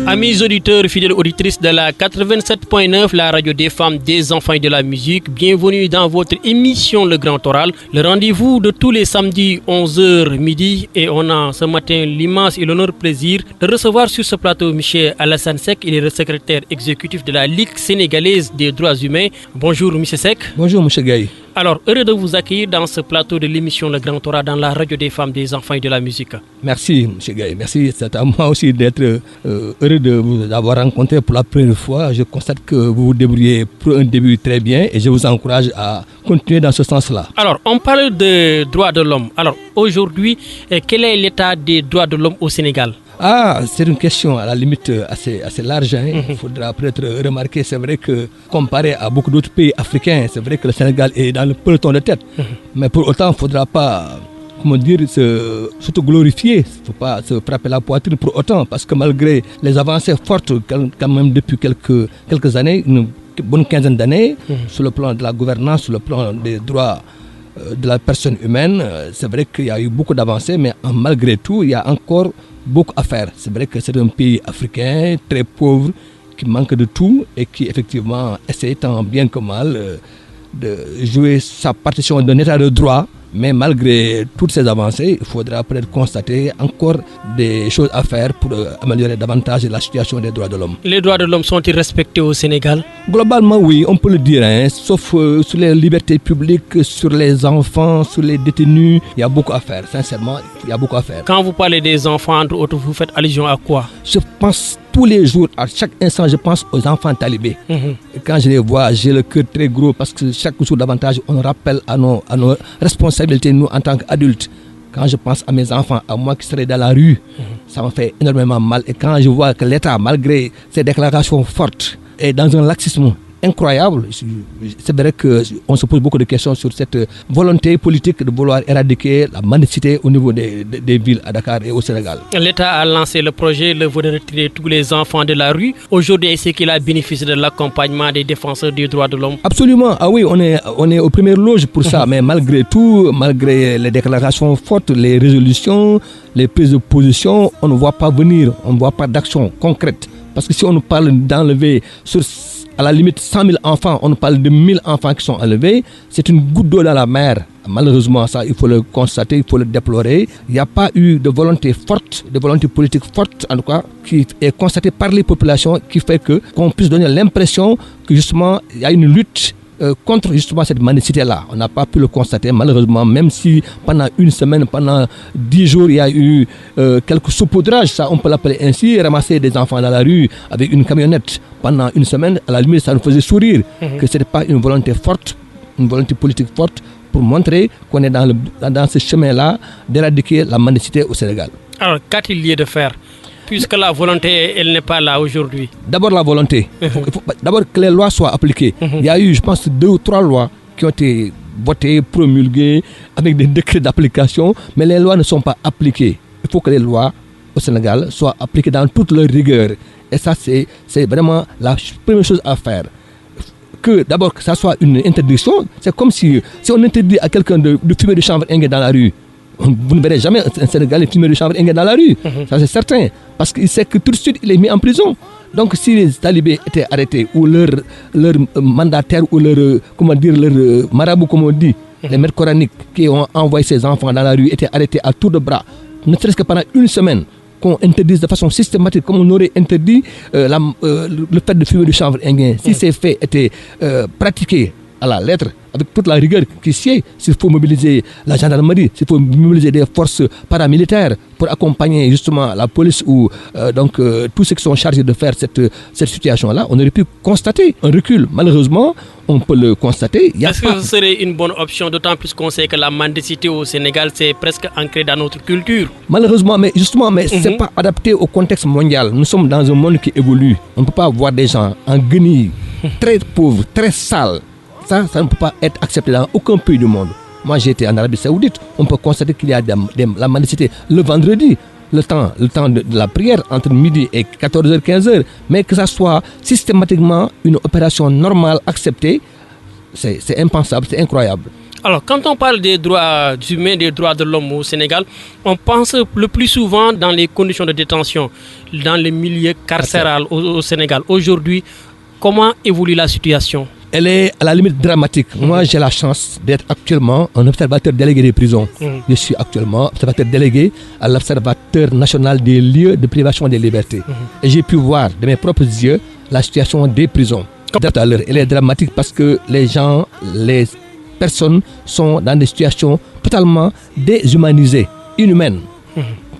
Amis auditeurs, fidèles auditrices de la 87.9, la radio des femmes, des enfants et de la musique, bienvenue dans votre émission Le Grand Oral, le rendez-vous de tous les samedis 11h midi. Et on a ce matin l'immense et l'honneur plaisir de recevoir sur ce plateau M. Alassane Seck, il est le secrétaire exécutif de la Ligue sénégalaise des droits humains. Bonjour M. Seck. Bonjour M. Gaye. Alors, heureux de vous accueillir dans ce plateau de l'émission Le Grand Oral dans la radio des femmes, des enfants et de la musique. Merci M. Gaye, merci. C'est à moi aussi d'être heureux de vous avoir rencontré pour la première fois. Je constate que vous vous débrouillez pour un début très bien et je vous encourage à continuer dans ce sens-là. Alors, on parle de droits de l'homme. Alors, aujourd'hui, quel est l'état des droits de l'homme au Sénégal ? C'est une question à la limite assez large. Il faudra peut-être remarquer, c'est vrai que comparé à beaucoup d'autres pays africains, c'est vrai que le Sénégal est dans le peloton de tête. Mais pour autant, il ne faudra pas, se glorifier. Il ne faut pas se frapper la poitrine pour autant, parce que malgré les avancées fortes, quand même depuis quelques années, une bonne quinzaine d'années, sur le plan de la gouvernance, sur le plan des droits de la personne humaine, c'est vrai qu'il y a eu beaucoup d'avancées, mais malgré tout, il y a encore beaucoup à faire. C'est vrai que c'est un pays africain très pauvre qui manque de tout et qui effectivement essaie tant bien que mal de jouer sa partition d'un état de droit. Mais malgré toutes ces avancées, il faudra peut-être constater encore des choses à faire pour améliorer davantage la situation des droits de l'homme. Les droits de l'homme sont-ils respectés au Sénégal ? Globalement, oui, on peut le dire, sauf sur les libertés publiques, sur les enfants, sur les détenus. Il y a beaucoup à faire, sincèrement, il y a beaucoup à faire. Quand vous parlez des enfants, entre autres, vous faites allusion à quoi ? Je pense tous les jours, à chaque instant, je pense aux enfants talibés. Et quand je les vois, j'ai le cœur très gros parce que chaque jour davantage, on rappelle à nos responsabilités, nous, en tant qu'adultes. Quand je pense à mes enfants, à moi qui serais dans la rue, ça me fait énormément mal. Et quand je vois que l'État, malgré ses déclarations fortes, est dans un laxisme incroyable, c'est vrai qu'on se pose beaucoup de questions sur cette volonté politique de vouloir éradiquer la mendicité au niveau des villes à Dakar et au Sénégal. L'État a lancé le projet de retirer tous les enfants de la rue. Aujourd'hui, est-ce qu'il a bénéficié de l'accompagnement des défenseurs des droits de l'homme ? Absolument, oui, on est aux premières loges pour ça, mais malgré tout, malgré les déclarations fortes, les résolutions, les prises de position, on ne voit pas venir, on ne voit pas d'action concrète. Parce que si on nous parle d'enlever à la limite 100 000 enfants, on parle de 1000 enfants qui sont enlevés, c'est une goutte d'eau dans la mer. Malheureusement, ça, il faut le constater, il faut le déplorer. Il n'y a pas eu de volonté forte, de volonté politique forte, en tout cas, qui est constatée par les populations, qui fait qu'on puisse donner l'impression que justement, il y a une lutte contre justement cette mendicité-là. On n'a pas pu le constater, malheureusement, même si pendant une semaine, pendant 10 jours, il y a eu quelques saupoudrages, ça on peut l'appeler ainsi, ramasser des enfants dans la rue avec une camionnette pendant une semaine, à la limite, ça nous faisait sourire, que ce n'était pas une volonté forte, une volonté politique forte pour montrer qu'on est dans ce chemin-là d'éradiquer la mendicité au Sénégal. Alors, qu'a-t-il lieu de faire ? Puisque la volonté, elle n'est pas là aujourd'hui. D'abord la volonté. Il faut d'abord que les lois soient appliquées. Il y a eu, je pense, 2 ou 3 lois qui ont été votées, promulguées, avec des décrets d'application, mais les lois ne sont pas appliquées. Il faut que les lois au Sénégal soient appliquées dans toute leur rigueur. Et ça, c'est vraiment la première chose à faire. D'abord, que ça soit une interdiction. C'est comme si on interdit à quelqu'un de fumer du chanvre indien dans la rue. Vous ne verrez jamais un Sénégalais fumer du chanvre indien dans la rue. Ça, c'est certain. Parce qu'il sait que tout de suite, il est mis en prison. Donc, si les talibés étaient arrêtés, ou leur mandataire, ou leur marabout, comme on dit, les maîtres coraniques qui ont envoyé ces enfants dans la rue, étaient arrêtés à tour de bras, ne serait-ce que pendant une semaine, qu'on interdise de façon systématique, comme on aurait interdit le fait de fumer du chanvre indien. Si ces faits étaient pratiqués à la lettre, avec toute la rigueur qui sied, s'il faut mobiliser la gendarmerie, s'il faut mobiliser des forces paramilitaires pour accompagner justement la police ou tous ceux qui sont chargés de faire cette situation-là, on aurait pu constater un recul. Malheureusement, on peut le constater. Est-ce que ce serait une bonne option, d'autant plus qu'on sait que la mendicité au Sénégal, c'est presque ancré dans notre culture? Malheureusement, mais ce n'est pas adapté au contexte mondial. Nous sommes dans un monde qui évolue. On ne peut pas voir des gens en guenilles, très pauvres, très sales. Ça ne peut pas être accepté dans aucun pays du monde. Moi, j'ai été en Arabie Saoudite. On peut constater qu'il y a la mendicité le vendredi, le temps de la prière entre midi et 14h, 15h. Mais que ça soit systématiquement une opération normale acceptée, c'est impensable, c'est incroyable. Alors, quand on parle des droits humains, des droits de l'homme au Sénégal, on pense le plus souvent dans les conditions de détention, dans les milieux carcérales au Sénégal. Aujourd'hui, comment évolue la situation? Elle est à la limite dramatique. Moi, j'ai la chance d'être actuellement un observateur délégué des prisons. Je suis actuellement observateur délégué à l'Observatoire national des lieux de privation des libertés. Et j'ai pu voir de mes propres yeux la situation des prisons. Comme tout à l'heure, elle est dramatique parce que les personnes sont dans des situations totalement déshumanisées, inhumaines.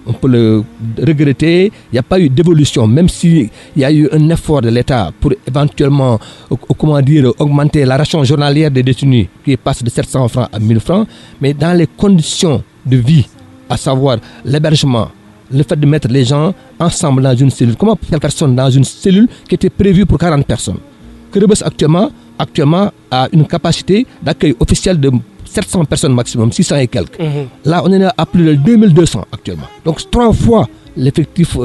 On peut le regretter, il n'y a pas eu d'évolution, même s'il y a eu un effort de l'État pour éventuellement augmenter la ration journalière des détenus qui passe de 700 francs à 1000 francs, mais dans les conditions de vie, à savoir l'hébergement, le fait de mettre les gens ensemble dans une cellule. Comment faire personne dans une cellule qui était prévue pour 40 personnes? Que Rebeuss actuellement a une capacité d'accueil officielle de 700 personnes maximum, 600 et quelques. Là, on est à plus de 2200 actuellement. Donc, 3 fois l'effectif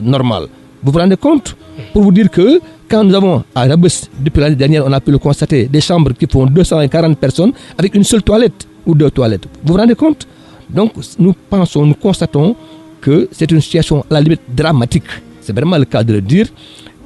normal. Vous vous rendez compte? Pour vous dire que quand nous avons à Rebeuss, depuis l'année dernière, on a pu le constater, des chambres qui font 240 personnes avec une seule toilette ou 2 toilettes. Vous vous rendez compte? Donc, nous constatons que c'est une situation à la limite dramatique. C'est vraiment le cas de le dire.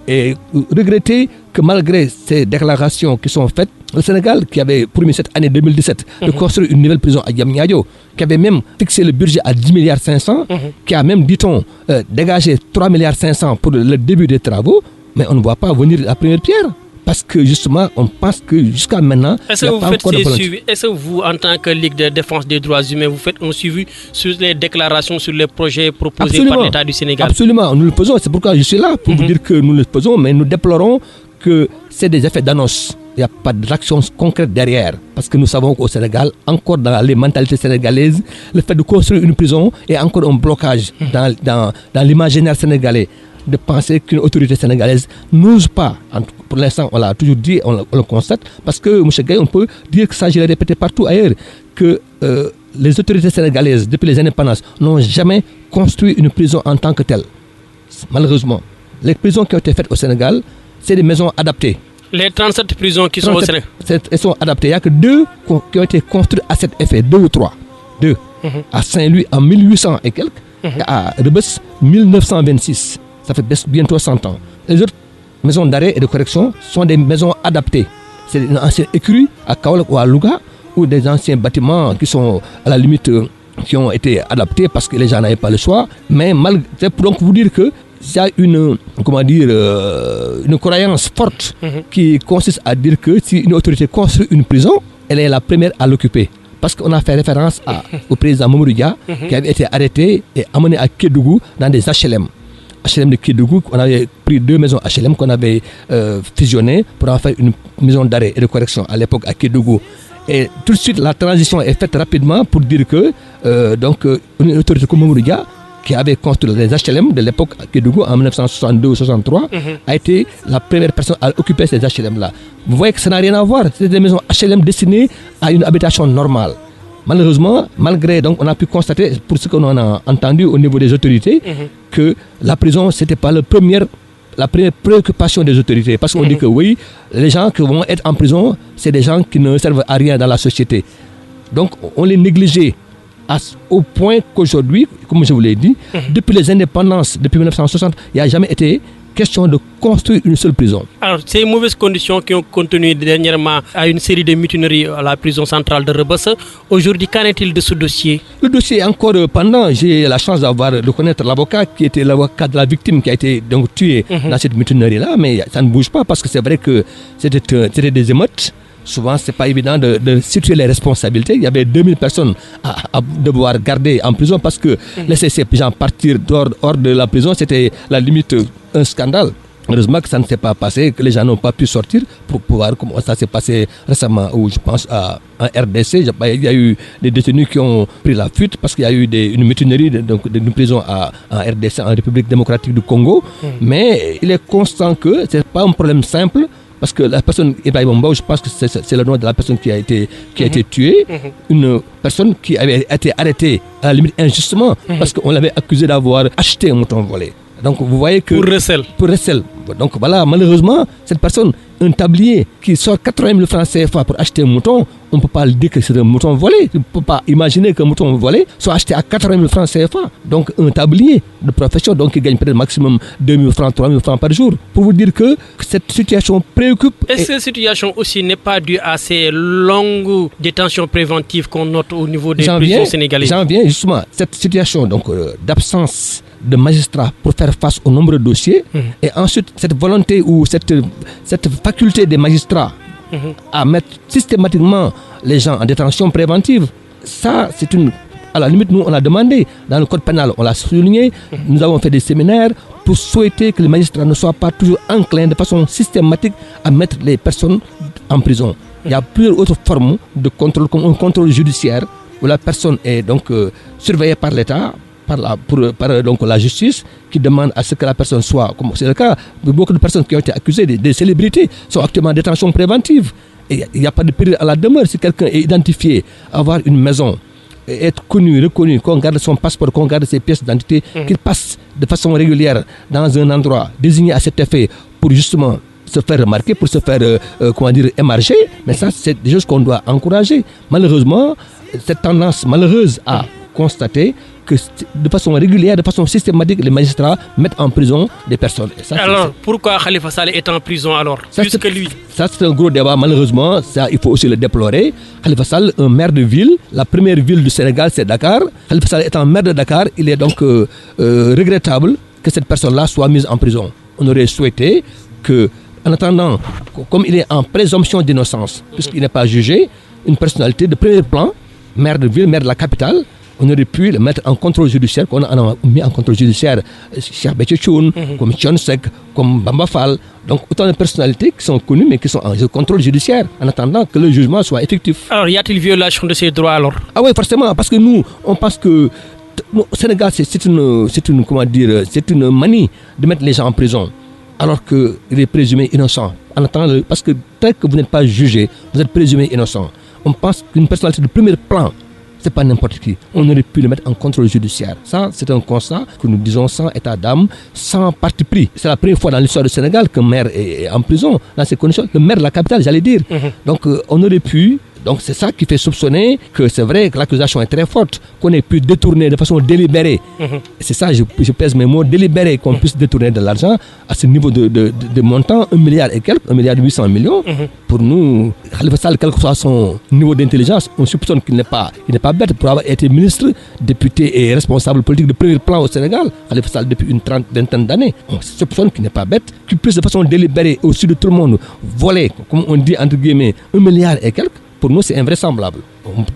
Et regretter que malgré ces déclarations qui sont faites, le Sénégal, qui avait promis cette année 2017 de construire une nouvelle prison à Diamniadio, qui avait même fixé le budget à 10 milliards 500, qui a même, dit-on, dégagé 3 milliards 500 pour le début des travaux, mais on ne voit pas venir la première pierre. Parce que justement, on pense que jusqu'à maintenant, est-ce que vous faites ces suivis? Est-ce que vous, en tant que Ligue de défense des droits humains, vous faites un suivi sur les déclarations, sur les projets proposés par l'État du Sénégal? Absolument, nous le faisons. C'est pourquoi je suis là, pour vous dire que nous le faisons, mais nous déplorons que c'est des effets d'annonce. Il n'y a pas d'action concrète derrière. Parce que nous savons qu'au Sénégal, encore dans les mentalités sénégalaises, le fait de construire une prison est encore un blocage dans l'imaginaire sénégalais. De penser qu'une autorité sénégalaise n'ose pas, pour l'instant on l'a toujours dit, on le constate, parce que M. Gaye, on peut dire que ça, je l'ai répété partout ailleurs, que les autorités sénégalaises, depuis les indépendances, n'ont jamais construit une prison en tant que telle. Malheureusement, les prisons qui ont été faites au Sénégal, c'est des maisons adaptées. Les 37 prisons qui sont au Sénégal, elles sont adaptées. Il n'y a que 2 qui ont été construites à cet effet, 2 ou 3. 2. À Saint-Louis en 1800 et quelques, et à Rebeuss 1926. Ça fait bientôt 100 ans. Les autres maisons d'arrêt et de correction sont des maisons adaptées. C'est une ancienne écurie à Kaolack ou à Louga, ou des anciens bâtiments qui sont à la limite, qui ont été adaptés parce que les gens n'avaient pas le choix. Mais c'est pour donc vous dire que il y a une croyance forte qui consiste à dire que si une autorité construit une prison, elle est la première à l'occuper. Parce qu'on a fait référence au président Mamadou Dia qui avait été arrêté et amené à Kédougou dans des HLM. HLM de Kédougou, on avait pris 2 maisons HLM qu'on avait fusionnées pour en faire une maison d'arrêt et de correction à l'époque à Kédougou. Et tout de suite, la transition est faite rapidement pour dire que une autorité comme Mamadou Dia, qui avait construit les HLM de l'époque à Kédougou en 1962 ou 1963, a été la première personne à occuper ces HLM-là. Vous voyez que ça n'a rien à voir. C'est des maisons HLM destinées à une habitation normale. Malheureusement, malgré, donc on a pu constater, pour ce qu'on a entendu au niveau des autorités, que la prison, ce n'était pas la première préoccupation des autorités. Parce qu'on dit que oui, les gens qui vont être en prison, c'est des gens qui ne servent à rien dans la société. Donc on les négligeait au point qu'aujourd'hui, comme je vous l'ai dit, depuis les indépendances, depuis 1960, il n'y a jamais été question de construire une seule prison. Alors, ces mauvaises conditions qui ont conduit dernièrement à une série de mutineries à la prison centrale de Rebeuss, aujourd'hui, qu'en est-il de ce dossier? Le dossier est encore pendant. J'ai la chance de connaître l'avocat qui était l'avocat de la victime qui a été donc tué dans cette mutinerie-là, mais ça ne bouge pas parce que c'est vrai que c'était des émeutes. Souvent, ce n'est pas évident de situer les responsabilités. Il y avait 2000 personnes à devoir garder en prison parce que laisser ces gens partir hors de la prison, c'était la limite un scandale. Heureusement que ça ne s'est pas passé, que les gens n'ont pas pu sortir pour pouvoir, comme ça s'est passé récemment, où je pense en RDC, il y a eu des détenus qui ont pris la fuite parce qu'il y a eu une mutinerie d'une prison en RDC, en République démocratique du Congo. Mais il est constant que ce n'est pas un problème simple. Parce que la personne, Ibrahim Mbao, je pense que c'est le nom de la personne qui a été tuée. Une personne qui avait été arrêtée à la limite injustement parce qu'on l'avait accusé d'avoir acheté un mouton volé. Donc vous voyez que... Pour recel. Donc voilà, malheureusement, cette personne un tablier qui sort 80 000 francs CFA pour acheter un mouton, on ne peut pas le dire que c'est un mouton volé. On ne peut pas imaginer qu'un mouton volé soit acheté à 80 000 francs CFA. Donc un tablier de profession donc, qui gagne peut-être maximum 2 000 francs, 3 000 francs par jour. Pour vous dire que cette situation préoccupe. Est-ce que cette situation aussi n'est pas due à ces longues détentions préventives qu'on note au niveau des prisons sénégalaises? J'en viens justement. Cette situation donc, d'absence de magistrats pour faire face au nombre de dossiers et ensuite cette volonté ou cette faculté des magistrats à mettre systématiquement les gens en détention préventive, ça c'est une... À la limite, nous on l'a demandé, dans le code pénal on l'a souligné, nous avons fait des séminaires pour souhaiter que les magistrats ne soient pas toujours enclins de façon systématique à mettre les personnes en prison. Il y a plusieurs autres formes de contrôle, comme un contrôle judiciaire où la personne est donc surveillée par l'État, par donc la justice, qui demande à ce que la personne soit, comme c'est le cas de beaucoup de personnes qui ont été accusées, des célébrités, sont actuellement en détention préventive. Et il n'y a pas de péril à la demeure. Si quelqu'un est identifié, avoir une maison, être connu, reconnu, qu'on garde son passeport, qu'on garde ses pièces d'identité, qu'il passe de façon régulière dans un endroit désigné à cet effet pour justement se faire remarquer, pour se faire, émarger. Mais ça, c'est des choses qu'on doit encourager. Malheureusement, cette tendance malheureuse à constater que de façon régulière, de façon systématique, les magistrats mettent en prison des personnes. Et ça, alors, pourquoi Khalifa Sall est en prison alors, plus que lui? Ça, c'est un gros débat, malheureusement. Ça, il faut aussi le déplorer. Khalifa Sall, un maire de ville, la première ville du Sénégal, c'est Dakar. Khalifa Sall étant maire de Dakar, il est donc regrettable que cette personne-là soit mise en prison. On aurait souhaité que, en attendant, comme il est en présomption d'innocence, puisqu'il n'est pas jugé, une personnalité de premier plan, maire de ville, maire de la capitale, on aurait pu le mettre en contrôle judiciaire, qu'on a mis en contrôle judiciaire Cheikh Béthio Thioune, comme Thione Seck, comme Bamba Fall. Donc autant de personnalités qui sont connues mais qui sont en contrôle judiciaire en attendant que le jugement soit effectif. Alors y a-t-il violation de ces droits alors? Ah oui, forcément, parce que nous, on pense que au Sénégal, c'est une manie de mettre les gens en prison alors qu'il est présumé innocent. En attendant, parce que tant que vous n'êtes pas jugé, vous êtes présumé innocent. On pense qu'une personnalité de premier plan, c'est pas n'importe qui. On aurait pu le mettre en contrôle judiciaire. Ça, c'est un constat que nous disons sans état d'âme, sans parti pris. C'est la première fois dans l'histoire du Sénégal qu'un maire est en prison dans ces conditions. Le maire de la capitale, j'allais dire. Donc, on aurait pu... Donc, c'est ça qui fait soupçonner que c'est vrai que l'accusation est très forte, qu'on ait pu détourner de façon délibérée. C'est ça, je pèse mes mots, délibéré, qu'on puisse détourner de l'argent à ce niveau de montant, 1 milliard et quelques, 1 milliard 800 millions. Pour nous, Khalifa Sall, quel que soit son niveau d'intelligence, on soupçonne qu'il n'est pas bête pour avoir été ministre, député et responsable politique de premier plan au Sénégal. Khalifa Sall depuis une vingtaine d'années. On soupçonne qu'il n'est pas bête, qu'il puisse de façon délibérée, au-dessus de tout le monde, voler, comme on dit entre guillemets, 1 milliard et quelques. Pour nous, c'est invraisemblable.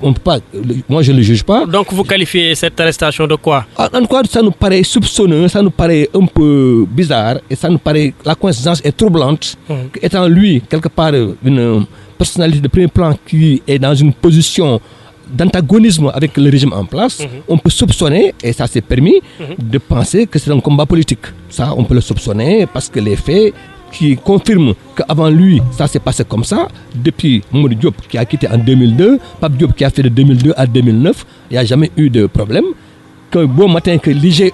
On peut pas, moi, je ne le juge pas. Donc, vous qualifiez cette arrestation de quoi? En quoi ça nous paraît soupçonneux, ça nous paraît un peu bizarre et ça nous paraît, la coïncidence est troublante. Étant lui, quelque part, une personnalité de premier plan qui est dans une position d'antagonisme avec le régime en place, on peut soupçonner, et ça c'est permis, de penser que c'est un combat politique. Ça, on peut le soupçonner parce que les faits qui confirme qu'avant lui, ça s'est passé comme ça, depuis Mamadou Diop qui a quitté en 2002, Pape Diop qui a fait de 2002 à 2009, il n'y a jamais eu de problème. Qu'un beau matin que l'IGE,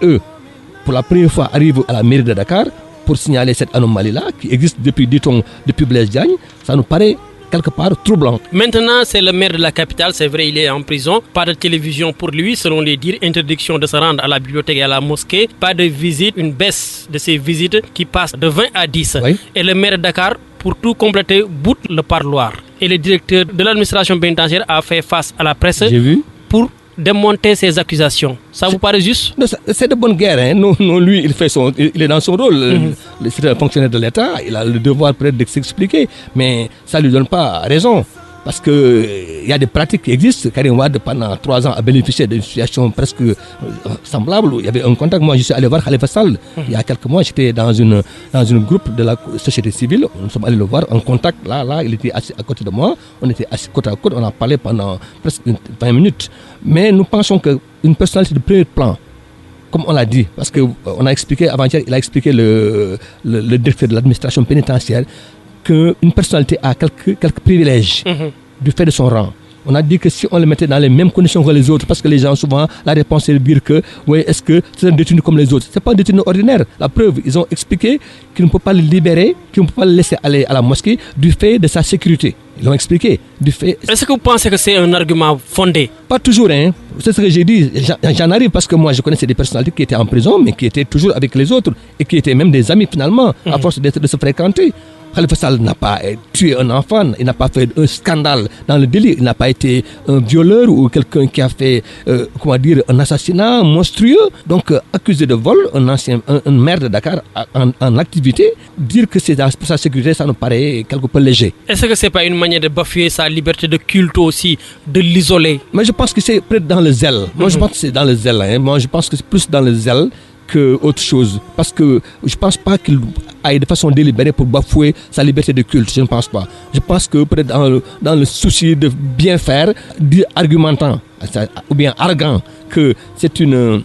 pour la première fois, arrive à la mairie de Dakar pour signaler cette anomalie-là, qui existe depuis, dit-on, depuis Blaise Diagne, ça nous paraît quelque part troublant. Maintenant, c'est le maire de la capitale, c'est vrai, il est en prison. Pas de télévision pour lui, selon les dires. Interdiction de se rendre à la bibliothèque et à la mosquée. Pas de visite, une baisse de ses visites qui passe de 20 à 10. Oui. Et le maire de Dakar, pour tout compléter, boute le parloir. Et le directeur de l'administration pénitentiaire a fait face à la presse pour démonter ces accusations. Ça vous paraît juste? Non, c'est de bonne guerre. Hein. Non, lui, il est dans son rôle. C'est un fonctionnaire de l'État. Il a le devoir peut-être de s'expliquer. Mais ça ne lui donne pas raison. Parce qu'il y a des pratiques qui existent. Karim Wade, pendant 3 ans, a bénéficié d'une situation presque semblable. Il y avait un contact. Moi, je suis allé voir Khalifa Sall. Il y a quelques mois, j'étais dans une groupe de la société civile. Nous sommes allés le voir en contact. Là, il était assis à côté de moi. On était assis côte à côte. On a parlé pendant presque 20 minutes. Mais nous pensons qu'une personnalité de premier plan, comme on l'a dit, parce qu'on a expliqué, avant-hier, il a expliqué le directeur de l'administration pénitentiaire, qu'une personnalité a quelques privilèges du fait de son rang. On a dit que si on le mettait dans les mêmes conditions que les autres, parce que les gens souvent, la réponse est de dire que, oui, est-ce que c'est un détenu comme les autres? C'est pas un détenu ordinaire. La preuve, ils ont expliqué qu'ils ne peuvent pas le libérer, qu'ils ne peuvent pas le laisser aller à la mosquée du fait de sa sécurité. Ils l'ont expliqué. Du fait... Est-ce que vous pensez que c'est un argument fondé? Pas toujours, hein. C'est ce que j'ai dit. J'en arrive parce que moi, je connaissais des personnalités qui étaient en prison, mais qui étaient toujours avec les autres et qui étaient même des amis finalement, à force de se fréquenter. Khalifa Sall n'a pas tué un enfant, il n'a pas fait un scandale dans le délit, il n'a pas été un violeur ou quelqu'un qui a fait un assassinat monstrueux. Donc accusé de vol, un maire de Dakar en activité, dire que c'est pour sa sécurité, ça nous paraît quelque peu léger. Est-ce que c'est pas une manière de bafouer sa liberté de culte aussi, de l'isoler? Mais je pense que c'est peut-être dans le zèle. Moi je pense que c'est dans le zèle. Hein. Moi je pense que c'est plus dans le zèle que autre chose. Parce que je ne pense pas qu'il aille de façon délibérée pour bafouer sa liberté de culte. Je ne pense pas. Je pense que peut-être dans le souci de bien faire, argumentant ou bien arrogant que c'est une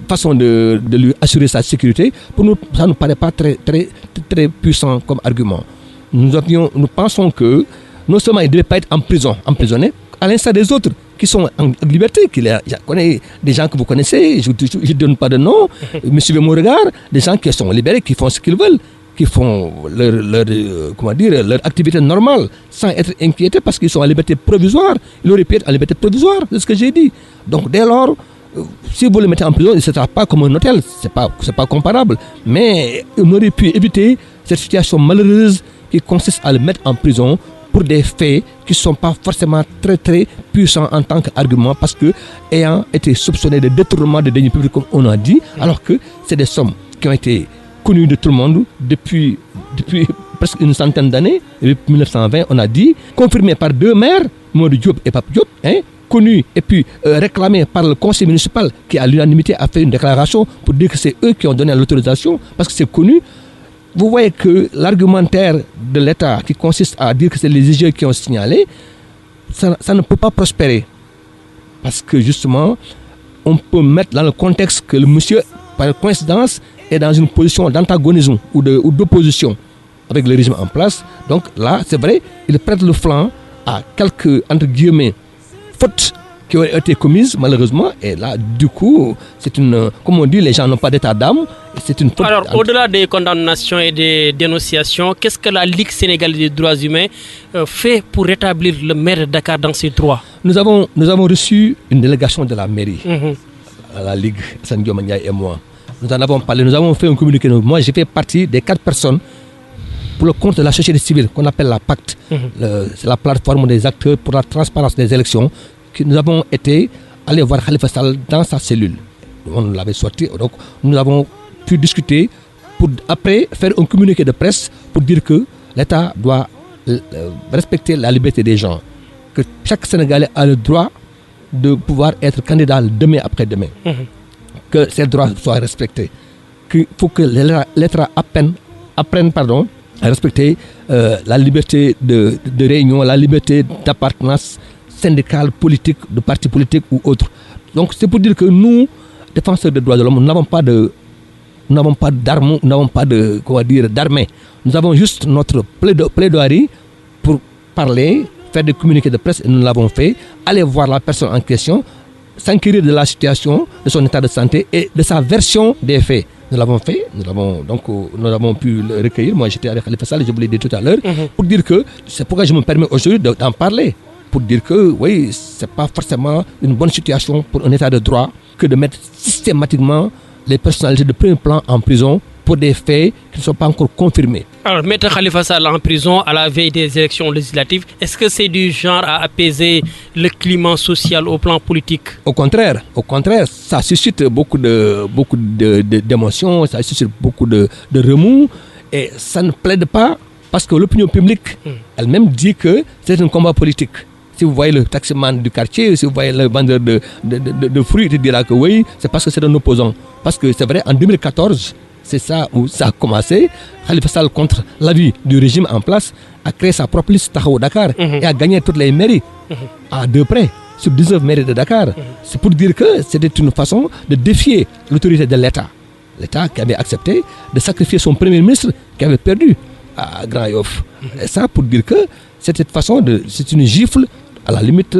façon de lui assurer sa sécurité, pour nous, ça ne nous paraît pas très, très, très puissant comme argument. Nous pensons que non seulement il ne devait pas être emprisonné, à l'instar des autres qui sont en liberté. Je connais des gens que vous connaissez, je ne donne pas de nom, mais suivez mon regard, des gens qui sont libérés, qui font ce qu'ils veulent, qui font leur activité normale, sans être inquiétés parce qu'ils sont en liberté provisoire. Ils auraient pu être en liberté provisoire, c'est ce que j'ai dit. Donc dès lors, si vous le mettez en prison, il ne sera pas comme un hôtel, c'est pas comparable. Mais on aurait pu éviter cette situation malheureuse qui consiste à le mettre en prison pour des faits qui ne sont pas forcément très très puissants en tant qu'argument, parce que ayant été soupçonné de détournement de deniers publics comme on a dit, alors que c'est des sommes qui ont été connues de tout le monde depuis presque une centaine d'années, depuis 1920 on a dit, confirmées par deux maires, Mamadou Diop et Pape Diop, connus et puis réclamés par le conseil municipal qui à l'unanimité a fait une déclaration pour dire que c'est eux qui ont donné l'autorisation, parce que c'est connu. Vous voyez que l'argumentaire de l'État qui consiste à dire que c'est les IGE qui ont signalé, ça ne peut pas prospérer. Parce que justement, on peut mettre dans le contexte que le monsieur, par coïncidence, est dans une position d'antagonisme ou d'opposition avec le régime en place. Donc là, c'est vrai, il prête le flanc à quelques, entre guillemets, fautes qui ont été commises malheureusement, et là du coup c'est une, comme on dit, les gens n'ont pas d'état d'âme, c'est une faute. Alors au-delà des condamnations et des dénonciations, qu'est-ce que la Ligue sénégalaise des droits humains fait pour rétablir le maire de Dakar dans ses droits? Nous avons reçu une délégation de la mairie, à la Ligue, Assane Dioma Ndiaye et moi. Nous en avons parlé, nous avons fait un communiqué. Moi j'ai fait partie des 4 personnes pour le compte de la société civile qu'on appelle la PACT. C'est la plateforme des acteurs pour la transparence des élections. Nous avons été allés voir Khalifa Sall dans sa cellule. On l'avait sorti, donc nous avons pu discuter pour après faire un communiqué de presse pour dire que l'État doit respecter la liberté des gens, que chaque Sénégalais a le droit de pouvoir être candidat demain après-demain, que ces droits soient respectés, qu'il faut que l'État apprenne à respecter la liberté de réunion, la liberté d'appartenance syndicale, politique, de partis politiques ou autres. Donc c'est pour dire que nous, défenseurs des droits de l'homme, nous n'avons pas d'armes, nous n'avons pas d'armée. Nous avons juste notre plaidoirie pour parler, faire des communiqués de presse, et nous l'avons fait, aller voir la personne en question, s'inquiéter de la situation, de son état de santé et de sa version des faits. Nous l'avons fait, nous avons pu le recueillir. Moi j'étais avec Khalifa Sall, je vous l'ai dit tout à l'heure, pour dire que c'est pourquoi je me permets aujourd'hui d'en parler. Pour dire que oui, c'est pas forcément une bonne situation pour un état de droit que de mettre systématiquement les personnalités de premier plan en prison pour des faits qui ne sont pas encore confirmés. Alors, mettre Khalifa Sall en prison à la veille des élections législatives, est-ce que c'est du genre à apaiser le climat social au plan politique? Au contraire, ça suscite beaucoup d'émotions, ça suscite beaucoup de remous, et ça ne plaide pas parce que l'opinion publique elle-même dit que c'est un combat politique. Si vous voyez le taximan du quartier, si vous voyez le vendeur de fruits, il dira que oui, c'est parce que c'est un opposant. Parce que c'est vrai, en 2014, c'est ça où ça a commencé. Khalifa Sall, contre l'avis du régime en place, a créé sa propre liste Taxawu Dakar et a gagné toutes les mairies à 2 près, sur 19 mairies de Dakar. C'est pour dire que c'était une façon de défier l'autorité de l'État. L'État qui avait accepté de sacrifier son premier ministre qui avait perdu à Grand Yoff. Et ça pour dire que c'est une gifle à la limite,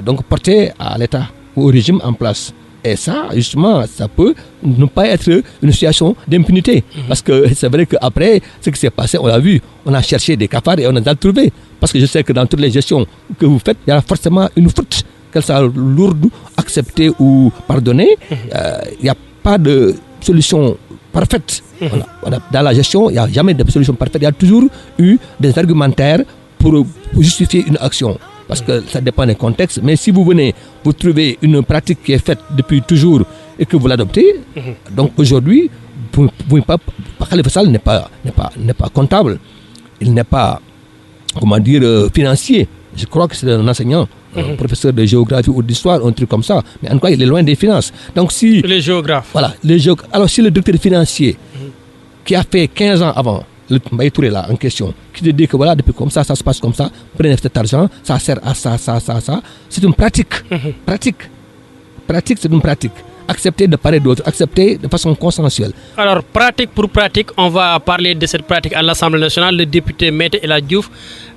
donc porter à l'État ou au régime en place. Et ça, justement, ça peut ne pas être une situation d'impunité. Parce que c'est vrai qu'après, ce qui s'est passé, on l'a vu, on a cherché des cafards et on a trouvé. Parce que je sais que dans toutes les gestions que vous faites, il y a forcément une faute, qu'elle soit lourde, acceptée ou pardonnée. Il n'y a pas de solution parfaite. Dans la gestion, il n'y a jamais de solution parfaite. Il y a toujours eu des argumentaires pour justifier une action. Parce que ça dépend des contextes. Mais si vous venez, vous trouvez une pratique qui est faite depuis toujours et que vous l'adoptez, donc aujourd'hui, Khalifa Sall n'est pas comptable. Il n'est pas, financier. Je crois que c'est un enseignant, un professeur de géographie ou d'histoire, un truc comme ça. Mais en tout cas, il est loin des finances. Donc si... Les géographes. Voilà. Alors si le directeur financier, qui a fait 15 ans avant, le Mbaye Touré là en question, qui te dit que voilà, depuis comme ça se passe comme ça, prenez cet argent, ça sert à ça. C'est une pratique. Pratique, c'est une pratique. Accepter de part et d'autre, accepter de façon consensuelle. Alors, pratique pour pratique, on va parler de cette pratique à l'Assemblée nationale. Le député Maître El Hadji Diouf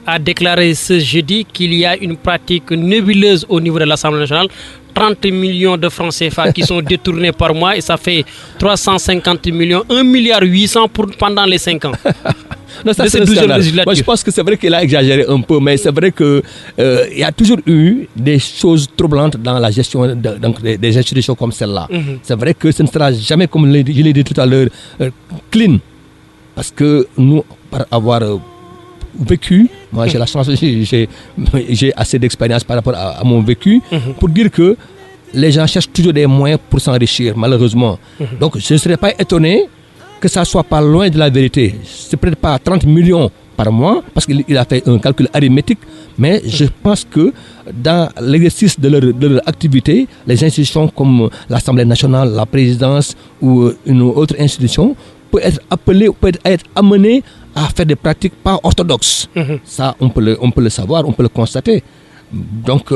a déclaré ce jeudi qu'il y a une pratique nébuleuse au niveau de l'Assemblée nationale. 30 millions de francs CFA qui sont détournés par mois et ça fait 350 millions, 1,8 milliard pendant les 5 ans. Non, ça, c'est moi, je pense que c'est vrai qu'il a exagéré un peu, mais c'est vrai qu'il y a toujours eu des choses troublantes dans la gestion des institutions comme celle-là. C'est vrai que ce ne sera jamais, comme je l'ai dit tout à l'heure, clean. Parce que nous, par avoir vécu, moi j'ai la chance, j'ai assez d'expérience par rapport à mon vécu, pour dire que les gens cherchent toujours des moyens pour s'enrichir, malheureusement. Donc je ne serais pas étonné que ça soit pas loin de la vérité. C'est peut-être pas 30 millions par mois, parce qu'il a fait un calcul arithmétique, mais je pense que dans l'exercice de leur activité, les institutions comme l'Assemblée nationale, la présidence ou une autre institution peut être appelées, peut être amenées à faire des pratiques pas orthodoxes. Ça, on peut le savoir, on peut le constater. Donc,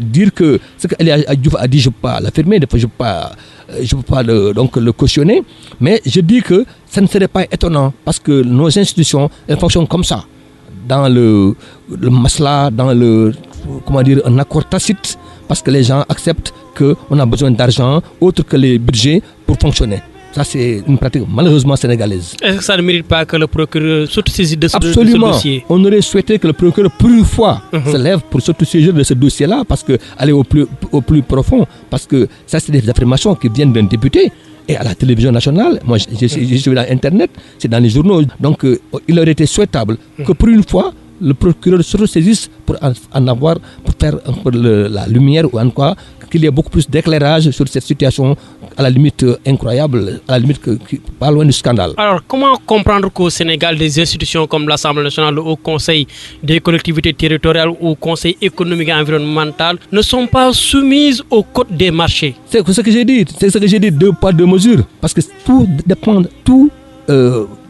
dire que ce qu'El Hadji Diouf a dit, je ne peux pas l'affirmer, je ne peux pas le cautionner, mais je dis que ça ne serait pas étonnant parce que nos institutions, elles fonctionnent comme ça, dans le masla, dans un accord tacite, parce que les gens acceptent qu'on a besoin d'argent autre que les budgets pour fonctionner. Ça, c'est une pratique malheureusement sénégalaise. Est-ce que ça ne mérite pas que le procureur s'autosaisisse de ce dossier? On aurait souhaité que le procureur, pour une fois, se lève pour s'autosaisir de ce dossier-là, parce que aller au plus profond, parce que ça, c'est des affirmations qui viennent d'un député. Et à la télévision nationale, moi, je suis sur Internet, c'est dans les journaux. Donc, il aurait été souhaitable que pour une fois, le procureur se ressaisisse pour faire la lumière, ou en quoi qu'il y ait beaucoup plus d'éclairage sur cette situation à la limite incroyable, à la limite pas loin du scandale. Alors, comment comprendre qu'au Sénégal, des institutions comme l'Assemblée nationale, le Haut Conseil des collectivités territoriales ou le Conseil économique et environnemental ne sont pas soumises au code des marchés? C'est ce que j'ai dit, deux poids, deux mesures. Parce que tout dépend,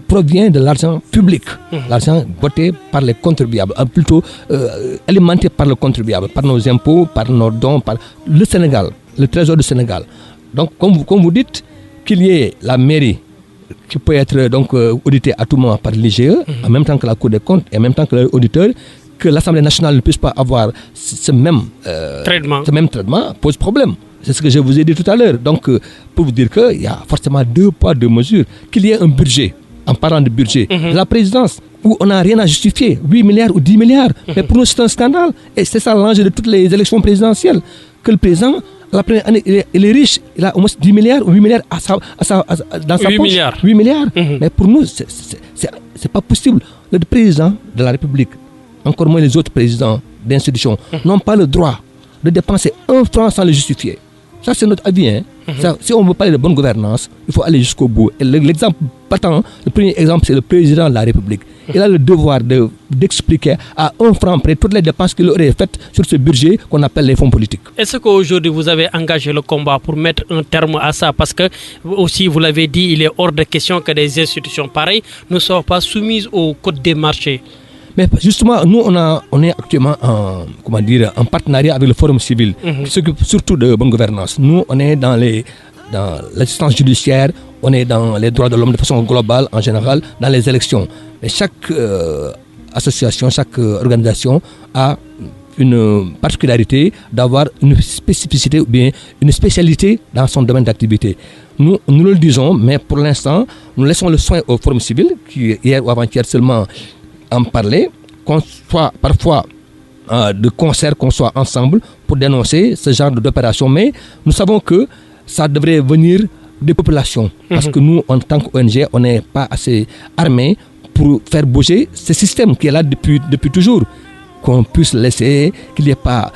provient de l'argent public, l'argent voté par les contribuables, plutôt alimenté par le contribuable, par nos impôts, par nos dons, par le Sénégal, le trésor du Sénégal. Donc, comme vous dites, qu'il y ait la mairie qui peut être auditée à tout moment par l'IGE, en même temps que la Cour des comptes et en même temps que l'auditeur, que l'Assemblée nationale ne puisse pas avoir ce même traitement pose problème. C'est ce que je vous ai dit tout à l'heure. Donc, pour vous dire qu'il y a forcément deux poids, deux mesures, qu'il y ait un budget. En parlant de budget, la présidence, où on n'a rien à justifier, 8 milliards ou 10 milliards. Mais pour nous, c'est un scandale. Et c'est ça l'enjeu de toutes les élections présidentielles. Que le président, la première année, il est riche, il a au moins 10 milliards ou 8 milliards dans sa 8 poche. Milliards. 8 milliards. Mais pour nous, c'est pas possible. Le président de la République, encore moins les autres présidents d'institutions, n'ont pas le droit de dépenser 1 franc sans le justifier. Ça, c'est notre avis. Ça, si on veut parler de bonne gouvernance, il faut aller jusqu'au bout. Et l'exemple patent, le premier exemple, c'est le président de la République. Il a le devoir d'expliquer à 1 franc près toutes les dépenses qu'il aurait faites sur ce budget qu'on appelle les fonds politiques. Est-ce qu'aujourd'hui, vous avez engagé le combat pour mettre un terme à ça? Parce que, aussi, vous l'avez dit, il est hors de question que des institutions pareilles ne soient pas soumises au code des marchés. Mais justement, nous, on est actuellement en partenariat avec le Forum civil, qui s'occupe surtout de bonne gouvernance. Nous, on est dans l'assistance judiciaire, on est dans les droits de l'homme de façon globale, en général, dans les élections. Mais chaque association, chaque organisation a une particularité d'avoir une spécificité ou bien une spécialité dans son domaine d'activité. Nous le disons, mais pour l'instant, nous laissons le soin au Forum civil, qui hier ou avant-hier seulement en parlait, qu'on soit parfois de concert, qu'on soit ensemble pour dénoncer ce genre d'opération. Mais nous savons que ça devrait venir des populations. Parce que nous, en tant qu'ONG, on n'est pas assez armés pour faire bouger ce système qui est là depuis toujours. Qu'on puisse laisser, qu'il n'y ait pas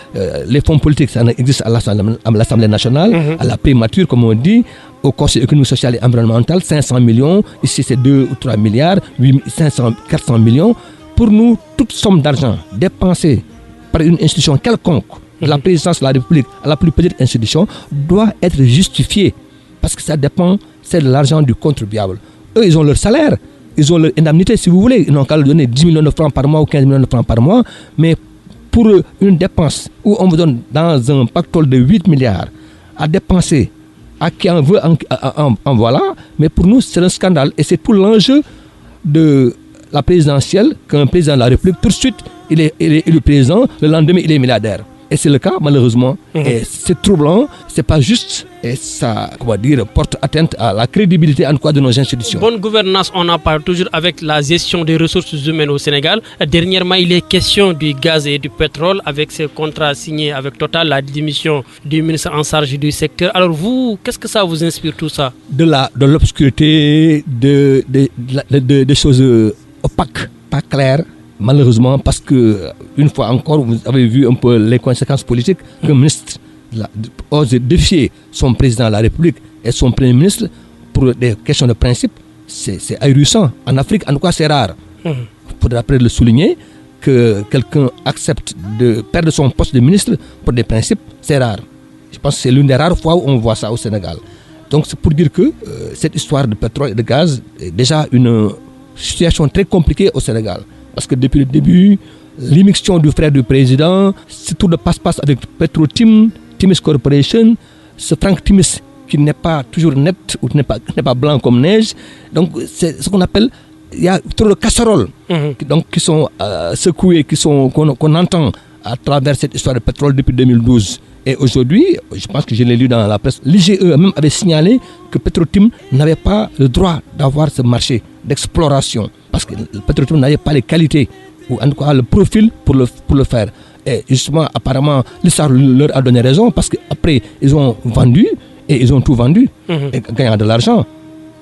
les fonds politiques, ça existe à l'Assemblée nationale, à la primature, comme on dit, au Conseil économique, social et environnemental, 500 millions, ici c'est 2 ou 3 milliards, 400 millions. Pour nous, toute somme d'argent dépensée par une institution quelconque, de la présidence de la République à la plus petite institution, doit être justifiée. Parce que ça dépend, c'est de l'argent du contribuable. Eux, ils ont leur salaire. Ils ont leur indemnité, si vous voulez. Ils n'ont qu'à leur donner 10 millions de francs par mois ou 15 millions de francs par mois. Mais pour une dépense où on vous donne dans un pactole de 8 milliards à dépenser, à qui en veut, en voilà. Mais pour nous, c'est un scandale. Et c'est tout l'enjeu de la présidentielle qu'un président de la République, tout de suite, il est élu président. Le lendemain, il est milliardaire. Et c'est le cas, malheureusement. Et c'est troublant, c'est pas juste. Et ça, porte atteinte à la crédibilité en quoi de nos institutions. Bonne gouvernance, on en parle toujours avec la gestion des ressources humaines au Sénégal. Dernièrement, il est question du gaz et du pétrole avec ces contrats signés avec Total, la démission du ministre en charge du secteur. Alors vous, qu'est-ce que ça vous inspire tout ça? De l'obscurité, des choses opaques, pas claires. Malheureusement, parce que, une fois encore, vous avez vu un peu les conséquences politiques qu'un ministre ose défier son président de la République et son premier ministre pour des questions de principe. C'est ahurissant. En Afrique, en tout cas, c'est rare. Il faudra après le souligner que quelqu'un accepte de perdre son poste de ministre pour des principes, c'est rare. Je pense que c'est l'une des rares fois où on voit ça au Sénégal. Donc, c'est pour dire que cette histoire de pétrole et de gaz est déjà une situation très compliquée au Sénégal. Parce que depuis le début, l'immixtion du frère du président, ce tour de passe-passe avec Petro-Tim, Timis Corporation, ce Frank Timis qui n'est pas toujours net ou n'est pas blanc comme neige. Donc c'est ce qu'on appelle, il y a trop de casseroles qui sont secouées, qu'on entend à travers cette histoire de pétrole depuis 2012. Et aujourd'hui, je pense que je l'ai lu dans la presse, l'IGE même avait signalé que Petro-Tim n'avait pas le droit d'avoir ce marché d'exploration. Parce que Petro-Tim n'avait pas les qualités, ou en tout cas le profil pour le faire. Et justement, apparemment, l'histoire leur a donné raison, parce qu'après, ils ont vendu, et ils ont tout vendu, et gagnant de l'argent.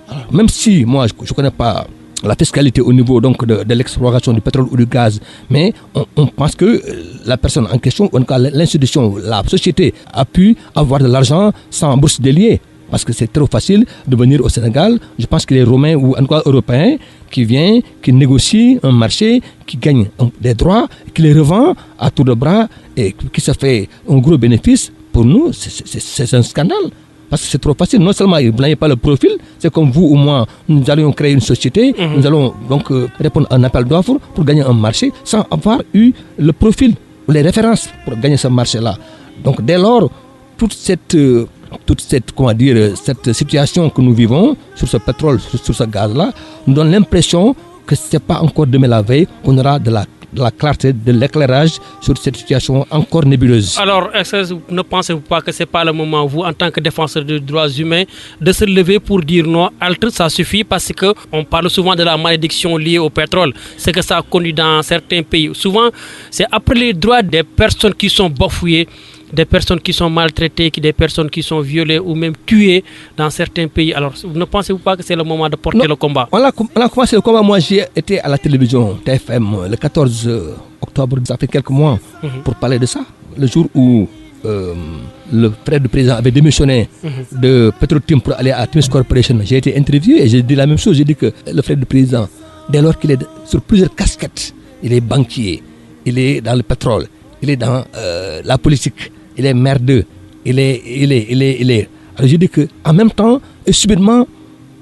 Alors, même si, moi, je ne connais pas la fiscalité au niveau donc, de l'exploration du pétrole ou du gaz, mais on pense que la personne en question, en tout cas l'institution, la société, a pu avoir de l'argent sans bourse déliée. Parce que c'est trop facile de venir au Sénégal. Je pense que les Romains ou en tout cas Européens qui viennent, qui négocient un marché, qui gagnent des droits, qui les revend à tour de bras et qui se fait un gros bénéfice, pour nous, c'est un scandale. Parce que c'est trop facile. Non seulement vous n'avez pas le profil, c'est comme vous ou moi, nous allons créer une société, nous allons donc répondre à un appel d'offres pour gagner un marché sans avoir eu le profil ou les références pour gagner ce marché-là. Donc dès lors, toute cette situation que nous vivons sur ce pétrole, sur ce gaz-là, nous donne l'impression que ce n'est pas encore demain la veille qu'on aura de la clarté, de l'éclairage sur cette situation encore nébuleuse. Alors, est-ce que ne pensez-vous pas que ce n'est pas le moment, vous, en tant que défenseur des droits humains, de se lever pour dire non, halte, ça suffit, parce qu'on parle souvent de la malédiction liée au pétrole, ce que ça conduit dans certains pays. Souvent, c'est après les droits des personnes qui sont bafouées, des personnes qui sont maltraitées, des personnes qui sont violées ou même tuées dans certains pays. Alors, ne pensez-vous pas que c'est le moment de porter le combat? On a commencé le combat. Moi, j'ai été à la télévision TFM le 14 octobre, ça fait quelques mois, pour parler de ça. Le jour où le frère du président avait démissionné de Petro-Tim pour aller à Timis Corporation, j'ai été interviewé et j'ai dit la même chose. J'ai dit que le frère du président, dès lors qu'il est sur plusieurs casquettes, il est banquier, il est dans le pétrole, il est dans la politique, il est merdeux, il est. Alors je dis qu'en même temps, et subitement,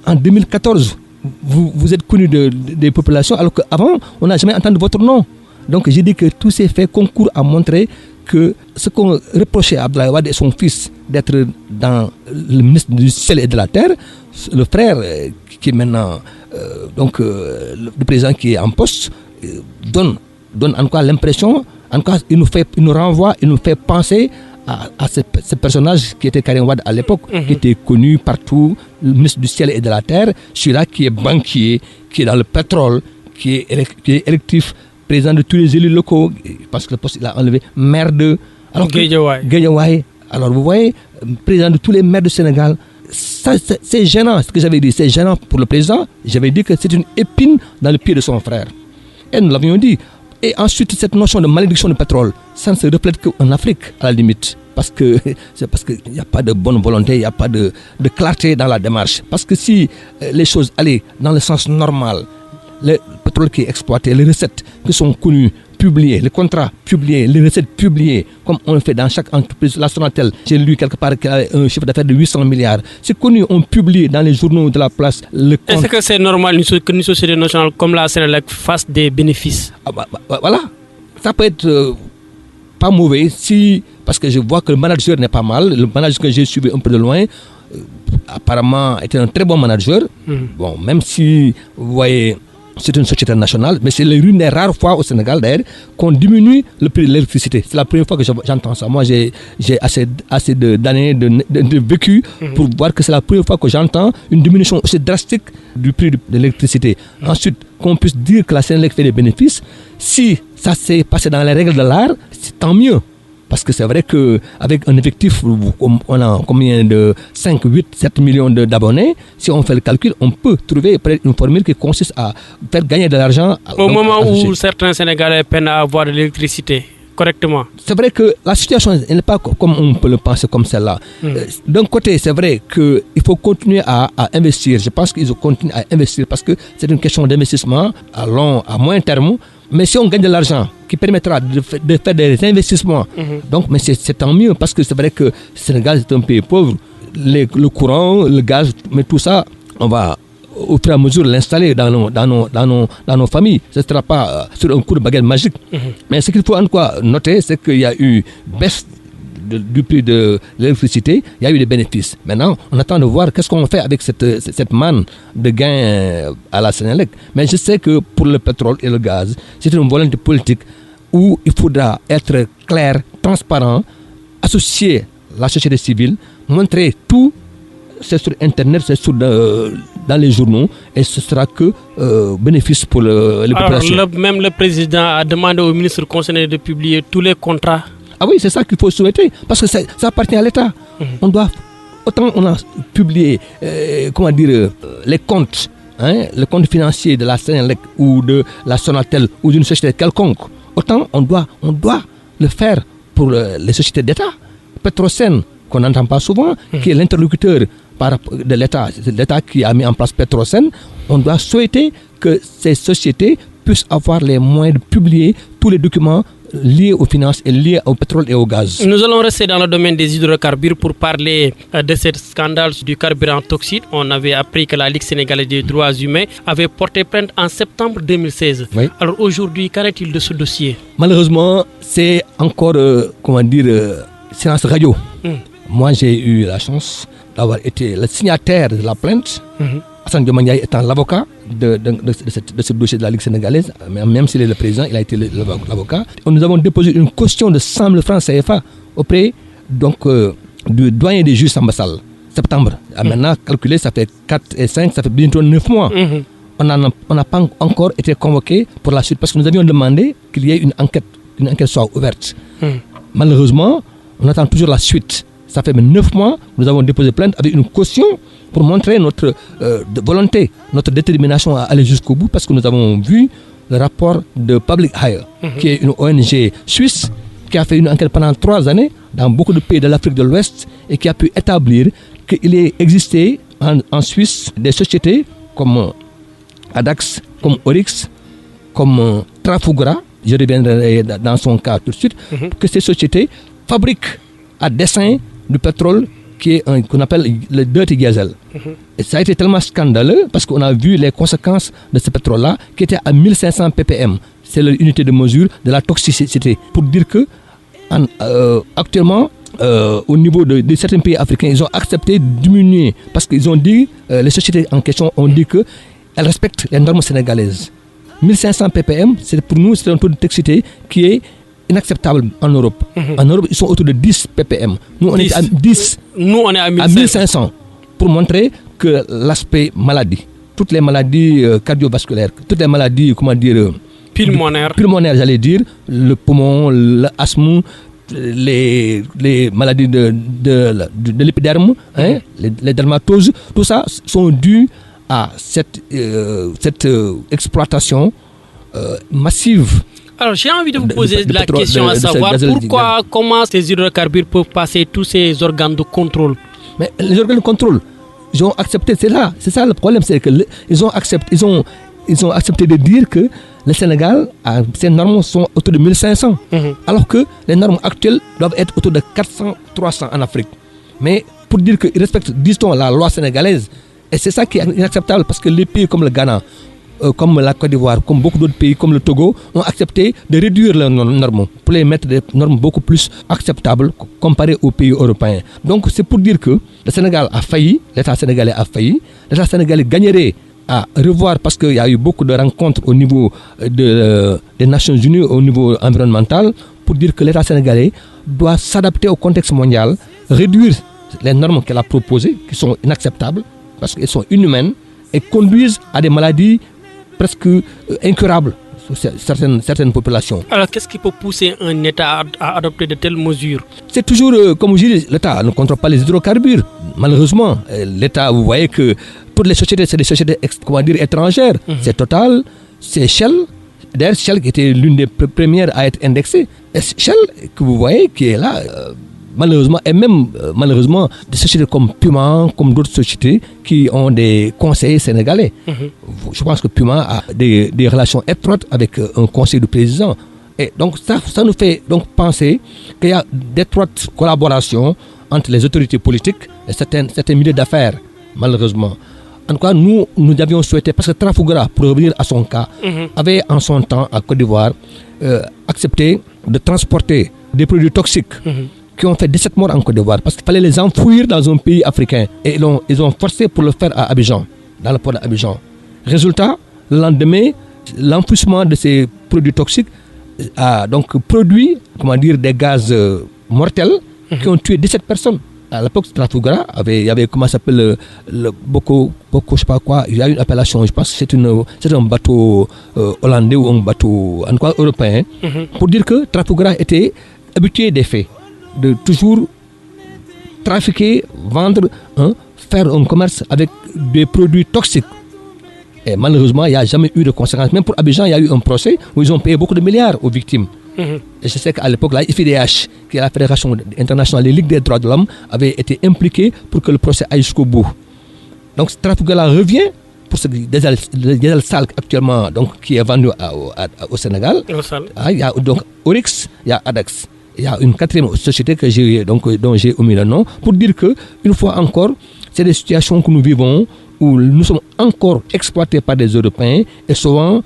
en 2014, vous êtes connu des populations, alors qu'avant, on n'a jamais entendu votre nom. Donc je dis que tous ces faits concourent à montrer que ce qu'on reprochait à Abdoulaye Wade et son fils d'être dans le ministre du ciel et de la terre, le frère qui est maintenant le président qui est en poste, donne en quoi l'impression En tout cas, il nous fait penser à ce personnage qui était Karim Wade à l'époque, qui était connu partout, le ministre du ciel et de la terre, celui-là qui est banquier, qui est dans le pétrole, qui est électif, président de tous les élus locaux, parce que le poste il a enlevé, maire de Guédiawaye. Alors vous voyez, président de tous les maires du Sénégal. Ça, c'est gênant, ce que j'avais dit, c'est gênant pour le président. J'avais dit que c'est une épine dans le pied de son frère. Et nous l'avions dit. Et ensuite, cette notion de malédiction du pétrole, ça ne se reflète qu'en Afrique, à la limite. C'est parce qu'il n'y a pas de bonne volonté, il n'y a pas de clarté dans la démarche. Parce que si les choses allaient dans le sens normal, le pétrole qui est exploité, les recettes qui sont connues, publiées, les contrats publiés, les recettes publiées, comme on le fait dans chaque entreprise, la Sonatel, j'ai lu quelque part qu'il y a un chiffre d'affaires de 800 milliards. C'est connu, on publie dans les journaux de la place le compte. Est-ce que c'est normal qu'une société nationale comme la Sénélec fasse des bénéfices? Voilà, ça peut être pas mauvais parce que je vois que le manager n'est pas mal. Le manager que j'ai suivi un peu de loin, apparemment était un très bon manager. Bon, même si vous voyez, c'est une société nationale, mais c'est l'une des rares fois au Sénégal d'ailleurs qu'on diminue le prix de l'électricité. C'est la première fois que j'entends ça. Moi, j'ai assez d'années de vécu pour voir que c'est la première fois que j'entends une diminution aussi drastique du prix de l'électricité. Ensuite, qu'on puisse dire que la Sénélec fait des bénéfices, si ça s'est passé dans les règles de l'art, c'est tant mieux. Parce que c'est vrai qu'avec un effectif, on a combien de 5, 8, 7 millions d'abonnés. Si on fait le calcul, on peut trouver une formule qui consiste à faire gagner de l'argent. Au moment où certains Sénégalais peinent à avoir de l'électricité correctement. C'est vrai que la situation n'est pas comme on peut le penser comme celle-là. D'un côté, c'est vrai qu'il faut continuer à investir. Je pense qu'ils ont continué à investir parce que c'est une question d'investissement à moyen terme. Mais si on gagne de l'argent qui permettra de faire des investissements, donc, mais c'est tant mieux parce que c'est vrai que le Sénégal est un pays pauvre. Le courant, le gaz, mais tout ça, on va au fur et à mesure l'installer dans nos familles. Ce ne sera pas sur un coup de baguette magique. Mais ce qu'il faut en quoi noter, c'est qu'il y a eu baisse du prix de l'électricité, il y a eu des bénéfices. Maintenant, on attend de voir qu'est-ce qu'on fait avec cette manne de gains à la Sénélec. Mais je sais que pour le pétrole et le gaz, c'est une volonté politique où il faudra être clair, transparent, associer la société civile, montrer tout. C'est sur Internet, c'est dans les journaux et ce sera que bénéfice pour les populations. Alors, même le président a demandé au ministre concerné de publier tous les contrats. Ah oui, c'est ça qu'il faut souhaiter, parce que ça appartient à l'État. Autant on a publié, les comptes, le compte financier de la Sénélec ou de la Sonatel ou d'une société quelconque, autant on doit le faire pour les sociétés d'État. Petrosen, qu'on n'entend pas souvent, qui est l'interlocuteur de l'État, c'est l'État qui a mis en place Petrosen, on doit souhaiter que ces sociétés puissent avoir les moyens de publier tous les documents liés aux finances et liés au pétrole et au gaz. Nous allons rester dans le domaine des hydrocarbures pour parler de ce scandale du carburant toxique. On avait appris que la Ligue sénégalaise des droits humains avait porté plainte en septembre 2016. Oui. Alors aujourd'hui, qu'en est-il de ce dossier? Malheureusement, c'est encore, silence radio. Moi, j'ai eu la chance d'avoir été le signataire de la plainte. Hassan Diomaniaï étant l'avocat de ce dossier de la Ligue sénégalaise, même s'il est le président, il a été l'avocat. Nous avons déposé une caution de 100 000 francs CFA auprès du doyen des juges Sambassal, septembre. Maintenant, calculé, ça fait 4 et 5, ça fait bientôt 9 mois. On n'a pas encore été convoqué pour la suite parce que nous avions demandé qu'il y ait une enquête soit ouverte. Malheureusement, on attend toujours la suite. Ça fait 9 mois, nous avons déposé plainte avec une caution pour montrer notre volonté, notre détermination à aller jusqu'au bout, parce que nous avons vu le rapport de Public Hire, qui est une ONG suisse, qui a fait une enquête pendant 3 années dans beaucoup de pays de l'Afrique de l'Ouest et qui a pu établir qu'il existait en Suisse des sociétés comme Adax, comme Oryx, comme Trafigura, je reviendrai dans son cas tout de suite, que ces sociétés fabriquent à dessein du pétrole qu'on appelle le dirty diesel. Et ça a été tellement scandaleux parce qu'on a vu les conséquences de ce pétrole-là qui était à 1500 ppm. C'est l'unité de mesure de la toxicité. Pour dire que actuellement, au niveau de certains pays africains, ils ont accepté de diminuer parce qu'ils ont dit, les sociétés en question ont dit qu'elles respectent les normes sénégalaises. 1500 ppm, pour nous, c'est un taux de toxicité qui est inacceptable en Europe. En Europe, ils sont autour de 10 ppm. Nous, on est à 10. Nous, on est à 1500 pour montrer que l'aspect maladie, toutes les maladies cardiovasculaires, toutes les maladies, pulmonaires, j'allais dire, le poumon, l'asthme, les maladies de l'épiderme, les dermatoses, tout ça sont dus à cette exploitation massive. Alors, j'ai envie de vous poser la question à savoir comment ces hydrocarbures peuvent passer tous ces organes de contrôle. Mais les organes de contrôle, ils ont accepté, c'est ça le problème, c'est qu'ils ont accepté de dire que le Sénégal, ces normes sont autour de 1500, alors que les normes actuelles doivent être autour de 400-300 en Afrique. Mais pour dire qu'ils respectent, disons, la loi sénégalaise, et c'est ça qui est inacceptable, parce que les pays comme le Ghana, comme la Côte d'Ivoire, comme beaucoup d'autres pays, comme le Togo, ont accepté de réduire leurs normes pour les mettre des normes beaucoup plus acceptables comparées aux pays européens. Donc c'est pour dire que le Sénégal a failli, l'État sénégalais a failli, l'État sénégalais gagnerait à revoir, parce qu'il y a eu beaucoup de rencontres au niveau des Nations Unies, au niveau environnemental, pour dire que l'État sénégalais doit s'adapter au contexte mondial, réduire les normes qu'elle a proposées, qui sont inacceptables, parce qu'elles sont inhumaines, et conduisent à des maladies presque incurables sur certaines populations. Alors, qu'est-ce qui peut pousser un État à adopter de telles mesures? C'est toujours, comme je dis, l'État ne contrôle pas les hydrocarbures. Malheureusement, l'État, vous voyez que toutes les sociétés, c'est des sociétés étrangères. C'est Total, c'est Shell. D'ailleurs, Shell qui était l'une des premières à être indexée. Et Shell, que vous voyez, qui est là, malheureusement, et même malheureusement, des sociétés comme Puma, comme d'autres sociétés qui ont des conseillers sénégalais. Je pense que Puma a des relations étroites avec un conseil du président. Et donc ça nous fait donc penser qu'il y a d'étroites collaborations entre les autorités politiques et certains milieux d'affaires, malheureusement. En tout cas, nous avions souhaité, parce que Trafigura, pour revenir à son cas, avait en son temps, à Côte d'Ivoire, accepté de transporter des produits toxiques qui ont fait 17 morts en Côte d'Ivoire, parce qu'il fallait les enfouir dans un pays africain. Et ils ont forcé pour le faire à Abidjan, dans le port d'Abidjan. Résultat, le lendemain, l'enfouissement de ces produits toxiques a donc produit, des gaz mortels qui ont tué 17 personnes. À l'époque, Trafigura il y avait comment ça s'appelle le Boko, je sais pas quoi. Il y a une appellation, je pense que c'est un bateau hollandais ou un bateau en quoi européen, pour dire que Trafigura était habitué des faits, de toujours trafiquer, vendre, faire un commerce avec des produits toxiques. Et malheureusement, il n'y a jamais eu de conséquences. Même pour Abidjan, il y a eu un procès où ils ont payé beaucoup de milliards aux victimes. Et je sais qu'à l'époque, la FIDH, qui est la Fédération internationale des ligues des droits de l'homme, avait été impliquée pour que le procès aille jusqu'au bout. Donc, Trafigura revient pour ce diesel sale actuellement, donc, qui est vendu au Sénégal. Il y a donc Oryx, il y a Adax. Il y a une quatrième société dont j'ai omis le nom, pour dire que, une fois encore, c'est des situations que nous vivons où nous sommes encore exploités par des Européens et souvent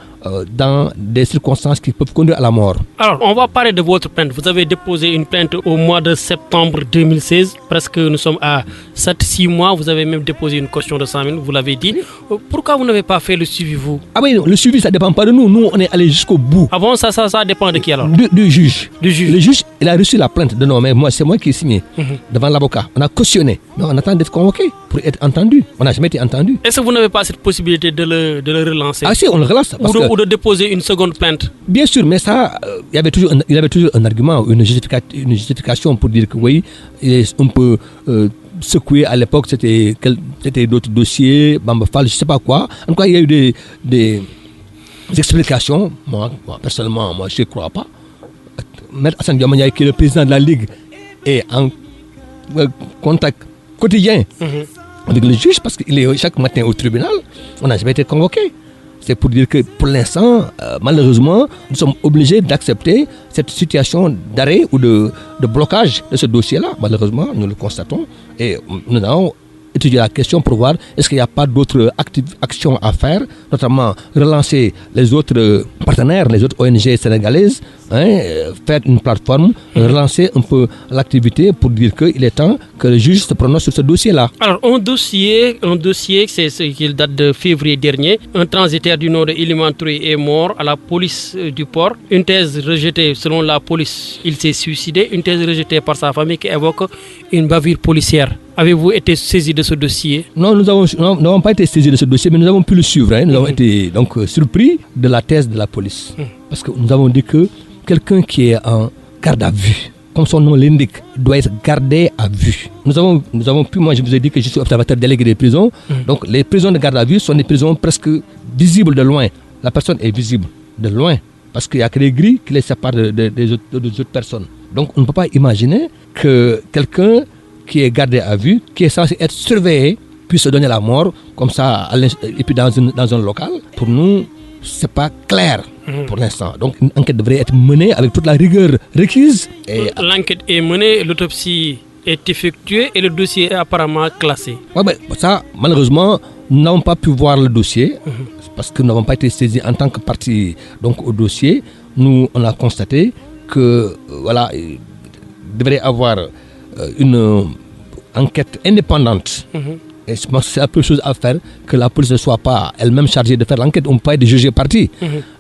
dans des circonstances qui peuvent conduire à la mort. Alors, on va parler de votre plainte. Vous avez déposé une plainte au mois de septembre 2016. Presque, nous sommes à 7-6 mois. Vous avez même déposé une caution de 100 000, vous l'avez dit. Pourquoi vous n'avez pas fait le suivi, vous? Ah oui, le suivi, ça ne dépend pas de nous. Nous, on est allé jusqu'au bout. Ah bon, ça dépend de qui alors? Du juge. Du juge. Le juge, il a reçu la plainte de non, mais c'est moi qui ai signé devant l'avocat. On a cautionné. Mais on attend d'être convoqué pour être entendu. On n'a jamais été entendu. Est-ce que vous n'avez pas cette possibilité de le relancer? Ah si, on le relance. Ou de déposer une seconde plainte? Bien sûr, mais ça, il y avait toujours un argument, une justification pour dire que oui, on peut secouer. À l'époque, c'était d'autres dossiers, Bamba Fall, je ne sais pas quoi. En tout cas, il y a eu des explications. Moi, personnellement, je ne crois pas. Maître Hassan Diamaniaï, qui est le président de la Ligue, est en contact quotidien avec le juge, parce qu'il est chaque matin au tribunal. On n'a jamais été convoqué. C'est pour dire que pour l'instant, malheureusement, nous sommes obligés d'accepter cette situation d'arrêt ou de blocage de ce dossier-là. Malheureusement, nous le constatons et nous allons étudier la question pour voir est-ce qu'il n'y a pas d'autres actions à faire, notamment relancer les autres partenaires, les autres ONG sénégalaises faire une plateforme, relancer un peu l'activité pour dire qu'il est temps que le juge se prononce sur ce dossier-là. Alors, un dossier, c'est ce qui date de février dernier. Un transitaire du nom de Iliman Touré est mort à la police du port. Une thèse rejetée selon la police, il s'est suicidé. Une thèse rejetée par sa famille qui évoque une bavure policière. Avez-vous été saisi de ce dossier? Non, nous n'avons pas été saisis de ce dossier, mais nous avons pu le suivre. Nous avons été donc surpris de la thèse de la police. Parce que nous avons dit que quelqu'un qui est en garde à vue, comme son nom l'indique, doit être gardé à vue. Nous avons pu, moi je vous ai dit que je suis observateur délégué des prisons. Donc les prisons de garde à vue sont des prisons presque visibles de loin. La personne est visible de loin. Parce qu'il n'y a que des grilles qui les séparent des autres personnes. Donc on ne peut pas imaginer que quelqu'un qui est gardé à vue, qui est censé être surveillé, puisse se donner la mort comme ça, et puis dans un local. Pour nous, c'est pas clair pour l'instant. Donc une enquête devrait être menée avec toute la rigueur requise. Et l'enquête est menée, l'autopsie est effectuée et le dossier est apparemment classé. Ouais, mais ça, malheureusement, nous n'avons pas pu voir le dossier parce que nous n'avons pas été saisis en tant que partie donc, au dossier. Nous, on a constaté que voilà, il devrait y avoir une enquête indépendante. Et je pense que c'est la première chose à faire, que la police ne soit pas elle-même chargée de faire l'enquête. On ne peut pas être jugé parti,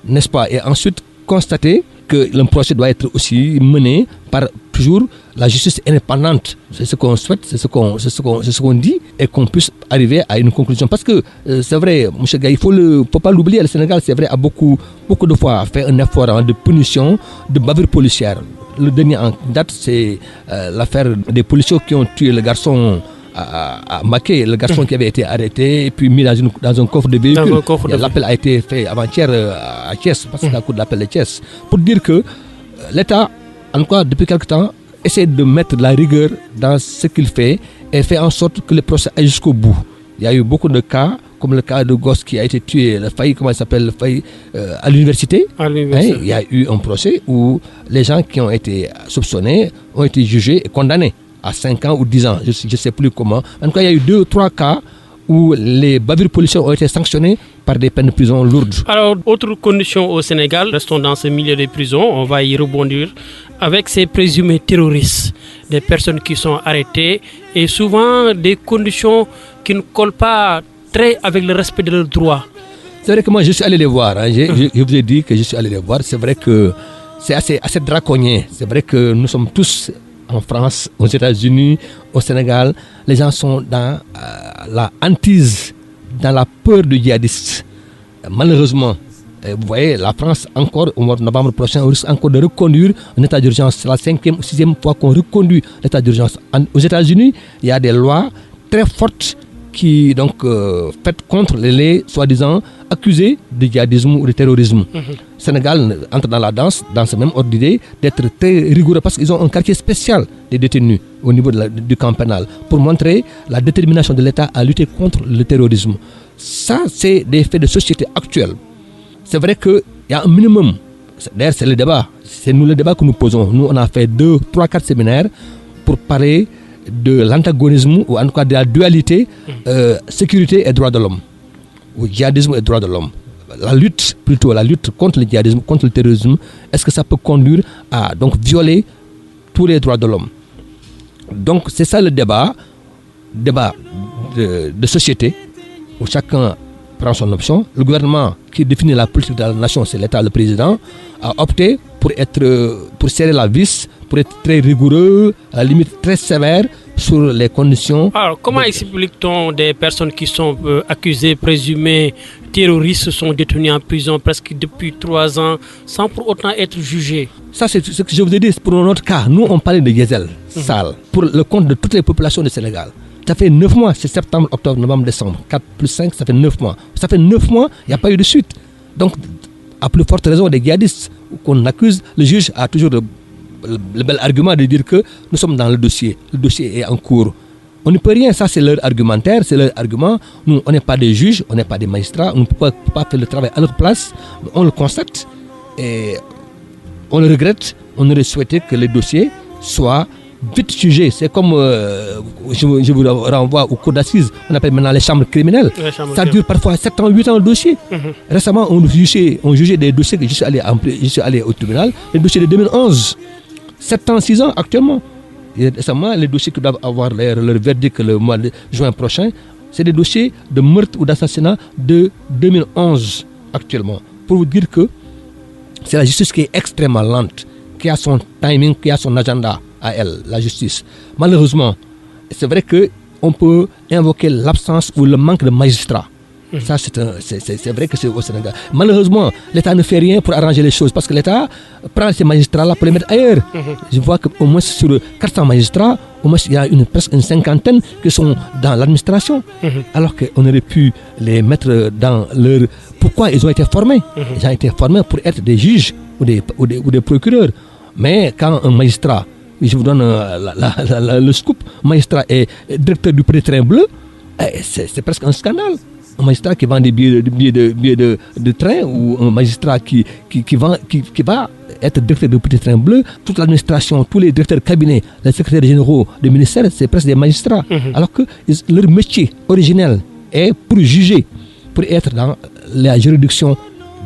n'est-ce pas? Et ensuite, constater que le procès doit être aussi mené par toujours la justice indépendante. C'est ce qu'on souhaite, c'est ce qu'on dit, et qu'on puisse arriver à une conclusion. Parce que c'est vrai, M. Gaye, il ne faut pas l'oublier, le Sénégal, c'est vrai, a beaucoup de fois fait un effort de punition, de bavure policière. Le dernier en date, c'est l'affaire des policiers qui ont tué le garçon à Maké, le garçon qui avait été arrêté et puis mis dans un coffre de véhicule. L'appel a été fait avant-hier à Thiès, parce qu'il y a un coup de l'appel de Thiès. Pour dire que l'État, en tout cas depuis quelque temps, essaie de mettre de la rigueur dans ce qu'il fait et fait en sorte que le procès aille jusqu'au bout. Il y a eu beaucoup de cas, comme le cas de gosse qui a été tué, le Faye, comment il s'appelle, le Faye, à l'université. Il y a eu un procès où les gens qui ont été soupçonnés ont été jugés et condamnés à 5 ans ou 10 ans, je ne sais plus comment. En tout cas, il y a eu 2 ou 3 cas où les bavures policières ont été sanctionnées par des peines de prison lourdes. Alors, autre condition au Sénégal, restons dans ce milieu des prisons, on va y rebondir, avec ces présumés terroristes, des personnes qui sont arrêtées, et souvent des conditions qui ne collent pas très avec le respect de leurs droits. C'est vrai que moi, je suis allé les voir. Je vous ai dit que je suis allé les voir. C'est vrai que c'est assez draconien. C'est vrai que nous sommes tous en France, aux États-Unis, au Sénégal. Les gens sont dans la hantise, dans la peur du djihadiste. Malheureusement, vous voyez, la France, encore au mois de novembre prochain, risque encore de reconduire un état d'urgence. C'est la 5e ou 6e fois qu'on reconduit l'état d'urgence. Aux États-Unis, il y a des lois très fortes qui donc faites contre les soi-disant accusés de djihadisme ou de terrorisme. Sénégal entre dans la danse, dans ce même ordre d'idée, d'être très rigoureux parce qu'ils ont un quartier spécial des détenus au niveau du camp pénal pour montrer la détermination de l'État à lutter contre le terrorisme. Ça, c'est des faits de société actuels. C'est vrai qu'il y a un minimum. D'ailleurs, c'est le débat. C'est nous le débat que nous posons. Nous, on a fait 2, 3, 4 séminaires pour parler de l'antagonisme, ou en tout cas de la dualité sécurité et droits de l'homme, ou djihadisme et droits de l'homme. La lutte contre le djihadisme, contre le terrorisme, est-ce que ça peut conduire à donc violer tous les droits de l'homme? Donc c'est ça le débat de société, où chacun prend son option. Le gouvernement qui définit la politique de la nation, c'est l'État, le président, a opté pour serrer la vis, pour être très rigoureux, à la limite très sévère sur les conditions. Alors, comment explique-t-on des personnes qui sont accusées, présumées terroristes, sont détenues en prison presque depuis 3 ans, sans pour autant être jugées? Ça, c'est ce que je vous ai dit pour notre cas. Nous, on parlait de Yezel, Sal, pour le compte de toutes les populations du Sénégal. Ça fait 9 mois, c'est septembre, octobre, novembre, décembre. 4 plus 5, ça fait 9 mois. Ça fait 9 mois, il n'y a pas eu de suite. Donc, à plus forte raison des djihadistes qu'on accuse, le juge a toujours le bel argument de dire que nous sommes dans le dossier. Le dossier est en cours. On ne peut rien, ça c'est leur argumentaire, c'est leur argument. Nous, on n'est pas des juges, on n'est pas des magistrats, on ne peut pas faire le travail à leur place. On le constate et on le regrette. On aurait souhaité que le dossier soit vite jugé. C'est comme, je vous renvoie au cours d'assises, on appelle maintenant les chambres criminelles. Ça dure parfois 7 ans, 8 ans le dossier. Récemment, on jugeait des dossiers que je suis allé au tribunal, les dossiers de 2011. 7 ans, 6 ans actuellement. Et récemment, les dossiers qui doivent avoir leur verdict le mois de juin prochain, c'est des dossiers de meurtre ou d'assassinat de 2011 actuellement. Pour vous dire que c'est la justice qui est extrêmement lente, qui a son timing, qui a son agenda à elle, la justice. Malheureusement, c'est vrai qu'on peut invoquer l'absence ou le manque de magistrats. Ça, c'est vrai que c'est au Sénégal. Malheureusement, l'État ne fait rien pour arranger les choses parce que l'État prend ces magistrats-là pour les mettre ailleurs. Je vois qu'au moins sur 400 magistrats, au moins il y a presque une cinquantaine qui sont dans l'administration. Alors qu'on aurait pu les mettre dans leur... Pourquoi ils ont été formés? Ils ont été formés pour être des juges ou des procureurs. Mais quand un magistrat, je vous donne le scoop, un magistrat est directeur du Petit Train Bleu, c'est presque un scandale. Un magistrat qui vend des billets de train ou un magistrat qui va être directeur du Petit Train Bleu, toute l'administration, tous les directeurs de cabinet, les secrétaires généraux des ministères, c'est presque des magistrats. Alors que leur métier originel est pour juger, pour être dans la juridiction.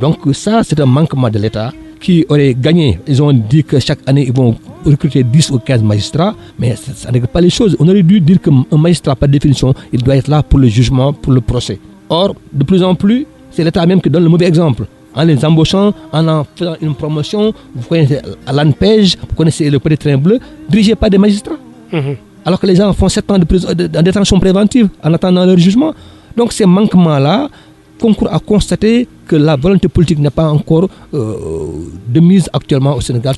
Donc ça, c'est un manquement de l'État qui aurait gagné. Ils ont dit que chaque année, ils vont recruter 10 ou 15 magistrats, mais ça ne règle pas les choses. On aurait dû dire qu'un magistrat, par définition, il doit être là pour le jugement, pour le procès. Or, de plus en plus, c'est l'État même qui donne le mauvais exemple. En les embauchant, en faisant une promotion, vous connaissez à l'ANPEJ, vous connaissez le Petit Train Bleu, dirigé par des magistrats. Alors que les gens font 7 ans de détention préventive en attendant leur jugement. Donc ces manquements-là concourent à constater que la volonté politique n'est pas encore de mise actuellement au Sénégal.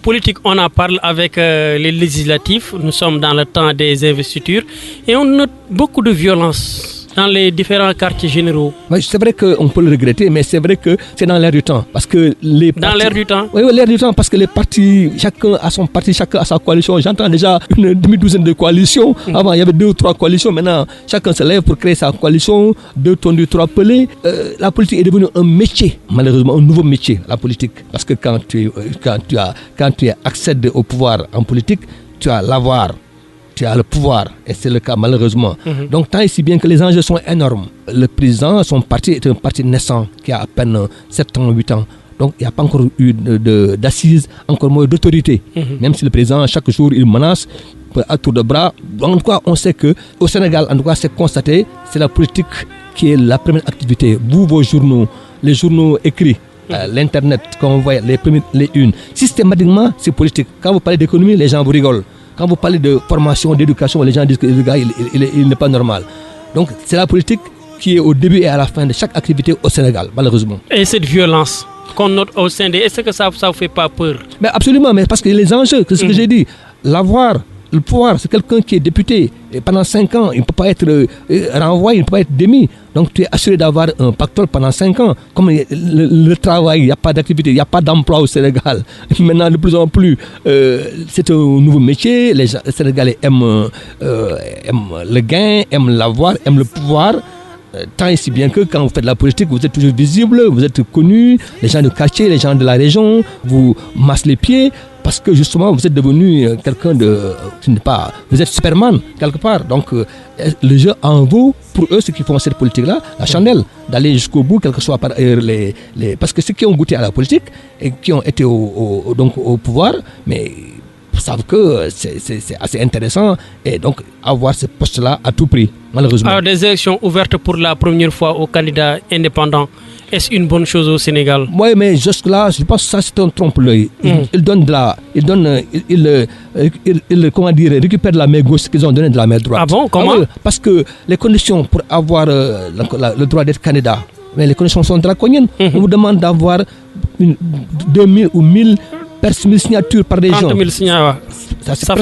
Politique, on en parle avec les législatifs. Nous sommes dans le temps des investitures et on note beaucoup de violence dans les différents quartiers généraux. Oui, c'est vrai qu'on peut le regretter, mais c'est vrai que c'est dans l'air du temps. Parce que dans l'air du temps? Oui, l'air du temps, parce que les partis, chacun a son parti, chacun a sa coalition. J'entends déjà une demi-douzaine de coalitions. Avant, il y avait 2 ou 3 coalitions. Maintenant, chacun se lève pour créer sa coalition. 2 tondus, 3 pelés. La politique est devenue un métier, malheureusement, un nouveau métier, la politique. Parce que quand tu accèdes au pouvoir en politique, tu as l'avoir. Tu as le pouvoir, et c'est le cas malheureusement. Donc tant et si bien que les enjeux sont énormes. Le président, son parti est un parti naissant qui a à peine 7 ans, 8 ans. Donc il n'y a pas encore eu d'assises, encore moins d'autorité. Même si le président, chaque jour, il menace à tour de bras. En tout cas, on sait qu'au Sénégal, en tout cas, c'est constaté, c'est la politique qui est la première activité. Vous, vos journaux, les journaux écrits, l'Internet, quand on voit les unes, systématiquement, c'est politique. Quand vous parlez d'économie, les gens vous rigolent. Quand vous parlez de formation, d'éducation, les gens disent que le gars, il n'est pas normal. Donc, c'est la politique qui est au début et à la fin de chaque activité au Sénégal, malheureusement. Et cette violence qu'on note au sein des... Est-ce que ça ne vous fait pas peur? Mais absolument, mais parce que les enjeux, c'est ce que j'ai dit. L'avoir, le pouvoir, c'est quelqu'un qui est député. Et pendant 5 ans, il ne peut pas être renvoyé, il ne peut pas être démis. Donc tu es assuré d'avoir un pactole pendant 5 ans. Comme le travail, il n'y a pas d'activité, il n'y a pas d'emploi au Sénégal. Maintenant, de plus en plus, c'est un nouveau métier. Les Sénégalais aiment le gain, aiment l'avoir, aiment le pouvoir. Tant et si bien que quand vous faites de la politique, vous êtes toujours visible, vous êtes connu, les gens du quartier, les gens de la région vous massent les pieds parce que justement vous êtes devenu quelqu'un de... Vous êtes Superman quelque part. Donc le jeu en vaut pour eux, ceux qui font cette politique-là, la chandelle, d'aller jusqu'au bout, quel que soit par ailleurs parce que ceux qui ont goûté à la politique et qui ont été au pouvoir, mais... savent que c'est assez intéressant et donc avoir ce poste-là à tout prix, malheureusement. Alors, des élections ouvertes pour la première fois aux candidats indépendants, est-ce une bonne chose au Sénégal? Oui, mais jusque-là, je pense que ça c'est un trompe-l'œil. Il récupère de la main gauche qu'ils ont donné de la main droite. Ah bon, comment? Oui, parce que les conditions pour avoir le droit d'être candidat, mais les conditions sont draconiennes. On vous demande d'avoir 2000 ou 1000 signatures par région. 30 000 signatures.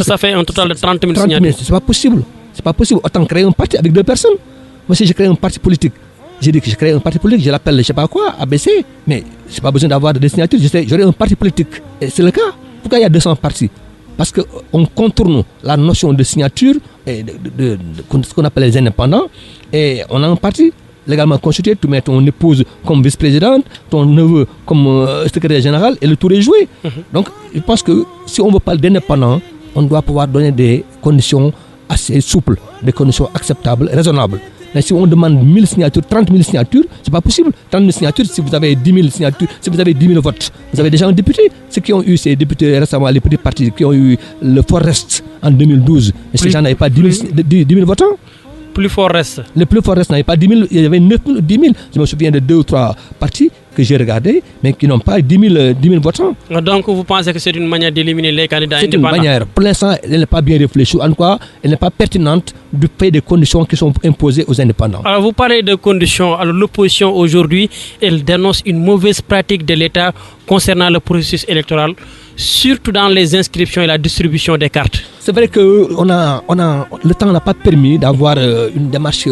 Ça fait un total de 30 000 signatures. C'est pas possible. C'est pas possible. Autant créer un parti avec 2 personnes. Moi, si je crée un parti politique, j'ai dit que je crée un parti politique, je l'appelle je sais pas quoi, ABC, mais je n'ai pas besoin d'avoir des signatures, j'aurai un parti politique. Et c'est le cas. Pourquoi il y a 200 partis? Parce qu'on contourne la notion de signature, et de ce qu'on appelle les indépendants, et on a un parti légalement constitué, tu mets ton épouse comme vice-présidente, ton neveu comme secrétaire général, et le tour est joué. Donc, je pense que si on veut parler d'indépendant, on doit pouvoir donner des conditions assez souples, des conditions acceptables, raisonnables. Mais si on demande 1000 signatures, 30 000 signatures, c'est pas possible. 30 000 signatures, si vous avez 10 000 signatures, si vous avez 10 000 votes, vous avez déjà un député. Ceux qui ont eu ces députés récemment, les petits partis qui ont eu le Forest en 2012, mais ces gens n'avaient pas 10 000 votants. Plus fort reste. Le plus fort reste n'avait pas 10 000, il y avait 9 000 ou 10 000. Je me souviens de 2 ou 3 partis que j'ai regardés, mais qui n'ont pas 10 000 votants. Donc vous pensez que c'est une manière d'éliminer les candidats indépendants? C'est une manière. Pour l'instant, elle n'est pas bien réfléchie. En tout cas, elle n'est pas pertinente du fait des conditions qui sont imposées aux indépendants. Alors vous parlez de conditions. Alors l'opposition aujourd'hui, elle dénonce une mauvaise pratique de l'État concernant le processus électoral, surtout dans les inscriptions et la distribution des cartes. C'est vrai que le temps n'a pas permis d'avoir une démarche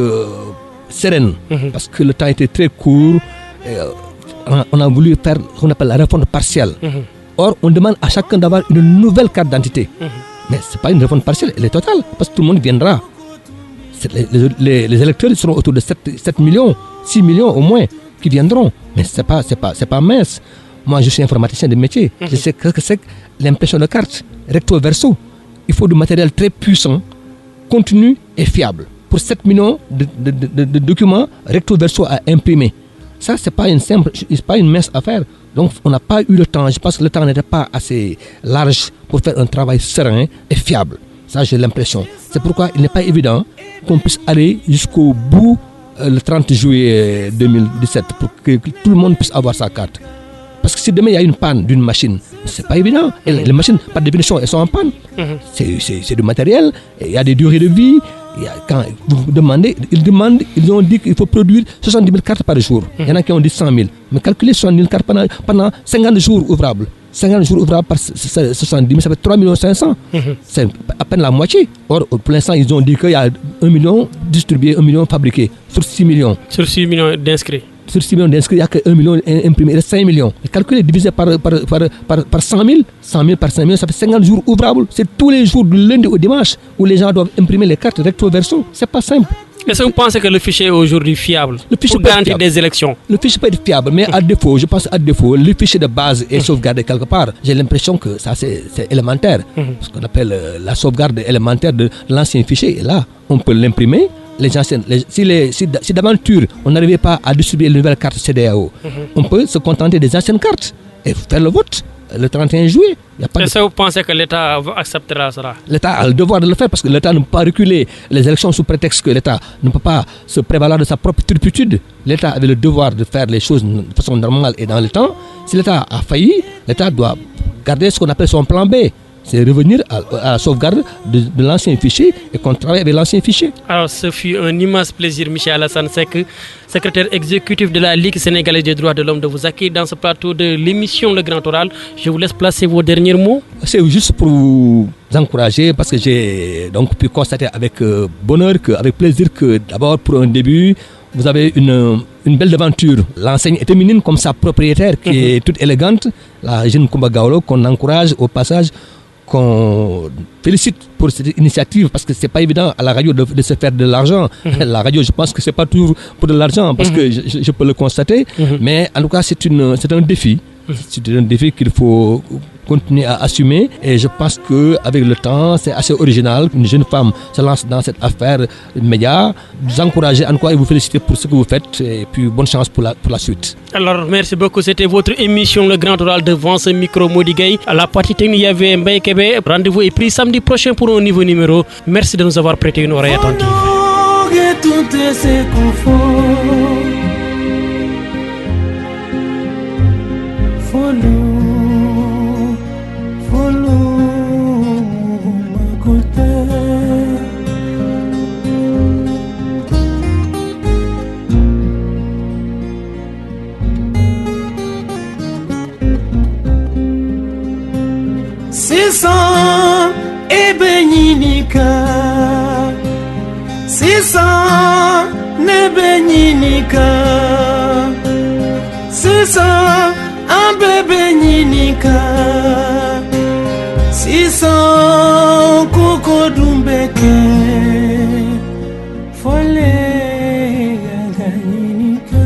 sereine, parce que le temps était très court. On a voulu faire ce qu'on appelle la réforme partielle. Or, on demande à chacun d'avoir une nouvelle carte d'identité. Mais ce n'est pas une réforme partielle, elle est totale, parce que tout le monde viendra. Les électeurs seront autour de 7 millions, 6 millions au moins, qui viendront. Mais ce n'est pas mince. Moi, je suis informaticien de métier. Je sais ce que c'est que l'impression de carte, recto verso. Il faut du matériel très puissant, continu et fiable. Pour 7 millions de documents recto verso à imprimer. Ça, ce n'est pas une mince affaire. Donc, on n'a pas eu le temps. Je pense que le temps n'était pas assez large pour faire un travail serein et fiable. Ça, j'ai l'impression. C'est pourquoi il n'est pas évident qu'on puisse aller jusqu'au bout le 30 juillet 2017 pour que tout le monde puisse avoir sa carte. Parce que si demain il y a une panne d'une machine, c'est pas évident. Et les machines, par définition, elles sont en panne. C'est du matériel, il y a des durées de vie. Quand vous demandez, ils ont dit qu'il faut produire 70 000 cartes par jour. Il y en a qui ont dit 100 000. Mais calculer 70 000 cartes pendant 50 jours ouvrables. 50 jours ouvrables par 70 000, ça fait 3 500 000. C'est à peine la moitié. Or, pour l'instant, ils ont dit qu'il y a 1 million distribués, 1 million fabriqués, sur 6 millions. Sur 6 millions d'inscrits. Sur 6 millions d'inscrits, il n'y a que 1 million imprimé, il reste 5 millions. Calculé, divisé par 100 000, 100 000 par 5 millions, ça fait 50 jours ouvrables. C'est tous les jours, du lundi au dimanche, où les gens doivent imprimer les cartes recto verso. C'est pas simple. Est-ce que vous pensez que le fichier est aujourd'hui fiable pour garantir des élections? Le fichier peut être fiable, mais à défaut, je pense à défaut, le fichier de base est sauvegardé quelque part. J'ai l'impression que ça, c'est élémentaire. Ce qu'on appelle la sauvegarde élémentaire de l'ancien fichier. Et là, on peut l'imprimer. Les anciennes, si d'aventure on n'arrivait pas à distribuer les nouvelles cartes CEDEAO, on peut se contenter des anciennes cartes et faire le vote le 31 juillet. Est-ce que vous pensez que l'État acceptera cela? L'État a le devoir de le faire parce que l'État ne peut pas reculer les élections sous prétexte que l'État ne peut pas se prévaloir de sa propre turpitude. L'État avait le devoir de faire les choses de façon normale et dans le temps. Si l'État a failli, l'État doit garder ce qu'on appelle son plan B. C'est revenir à la sauvegarde de l'ancien fichier et qu'on travaille avec l'ancien fichier. Alors, ce fut un immense plaisir, Michel Alassane Seck, secrétaire exécutif de la Ligue sénégalaise des droits de l'homme, de vous accueillir dans ce plateau de l'émission Le Grand Oral. Je vous laisse placer vos derniers mots. C'est juste pour vous encourager parce que j'ai donc pu constater avec bonheur, avec plaisir que d'abord pour un début, vous avez une belle aventure. L'enseigne est féminine comme sa propriétaire qui est toute élégante, la jeune Kumba Gawlo, qu'on encourage au passage, qu'on félicite pour cette initiative parce que c'est pas évident à la radio de se faire de l'argent. La radio, je pense que c'est pas toujours pour de l'argent parce que je peux le constater, mais en tout cas c'est un défi. C'est un défi qu'il faut continuer à assumer et je pense qu'avec le temps, c'est assez original qu'une jeune femme se lance dans cette affaire média. Vous encouragez en quoi et vous féliciter pour ce que vous faites et puis bonne chance pour la suite. Alors, merci beaucoup. C'était votre émission Le Grand Oral devant ce micro Mody Gueye. À la partie technique, il y avait Mbaye Kébé. Rendez-vous est pris samedi prochain pour un nouveau numéro. Merci de nous avoir prêté une oreille attentive. Sisa ebenyinika, sisa nebenyinika, sisa ambebenyinika, sisa kukodumbeke, fole ganyinika,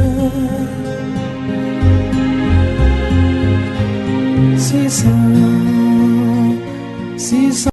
sisa.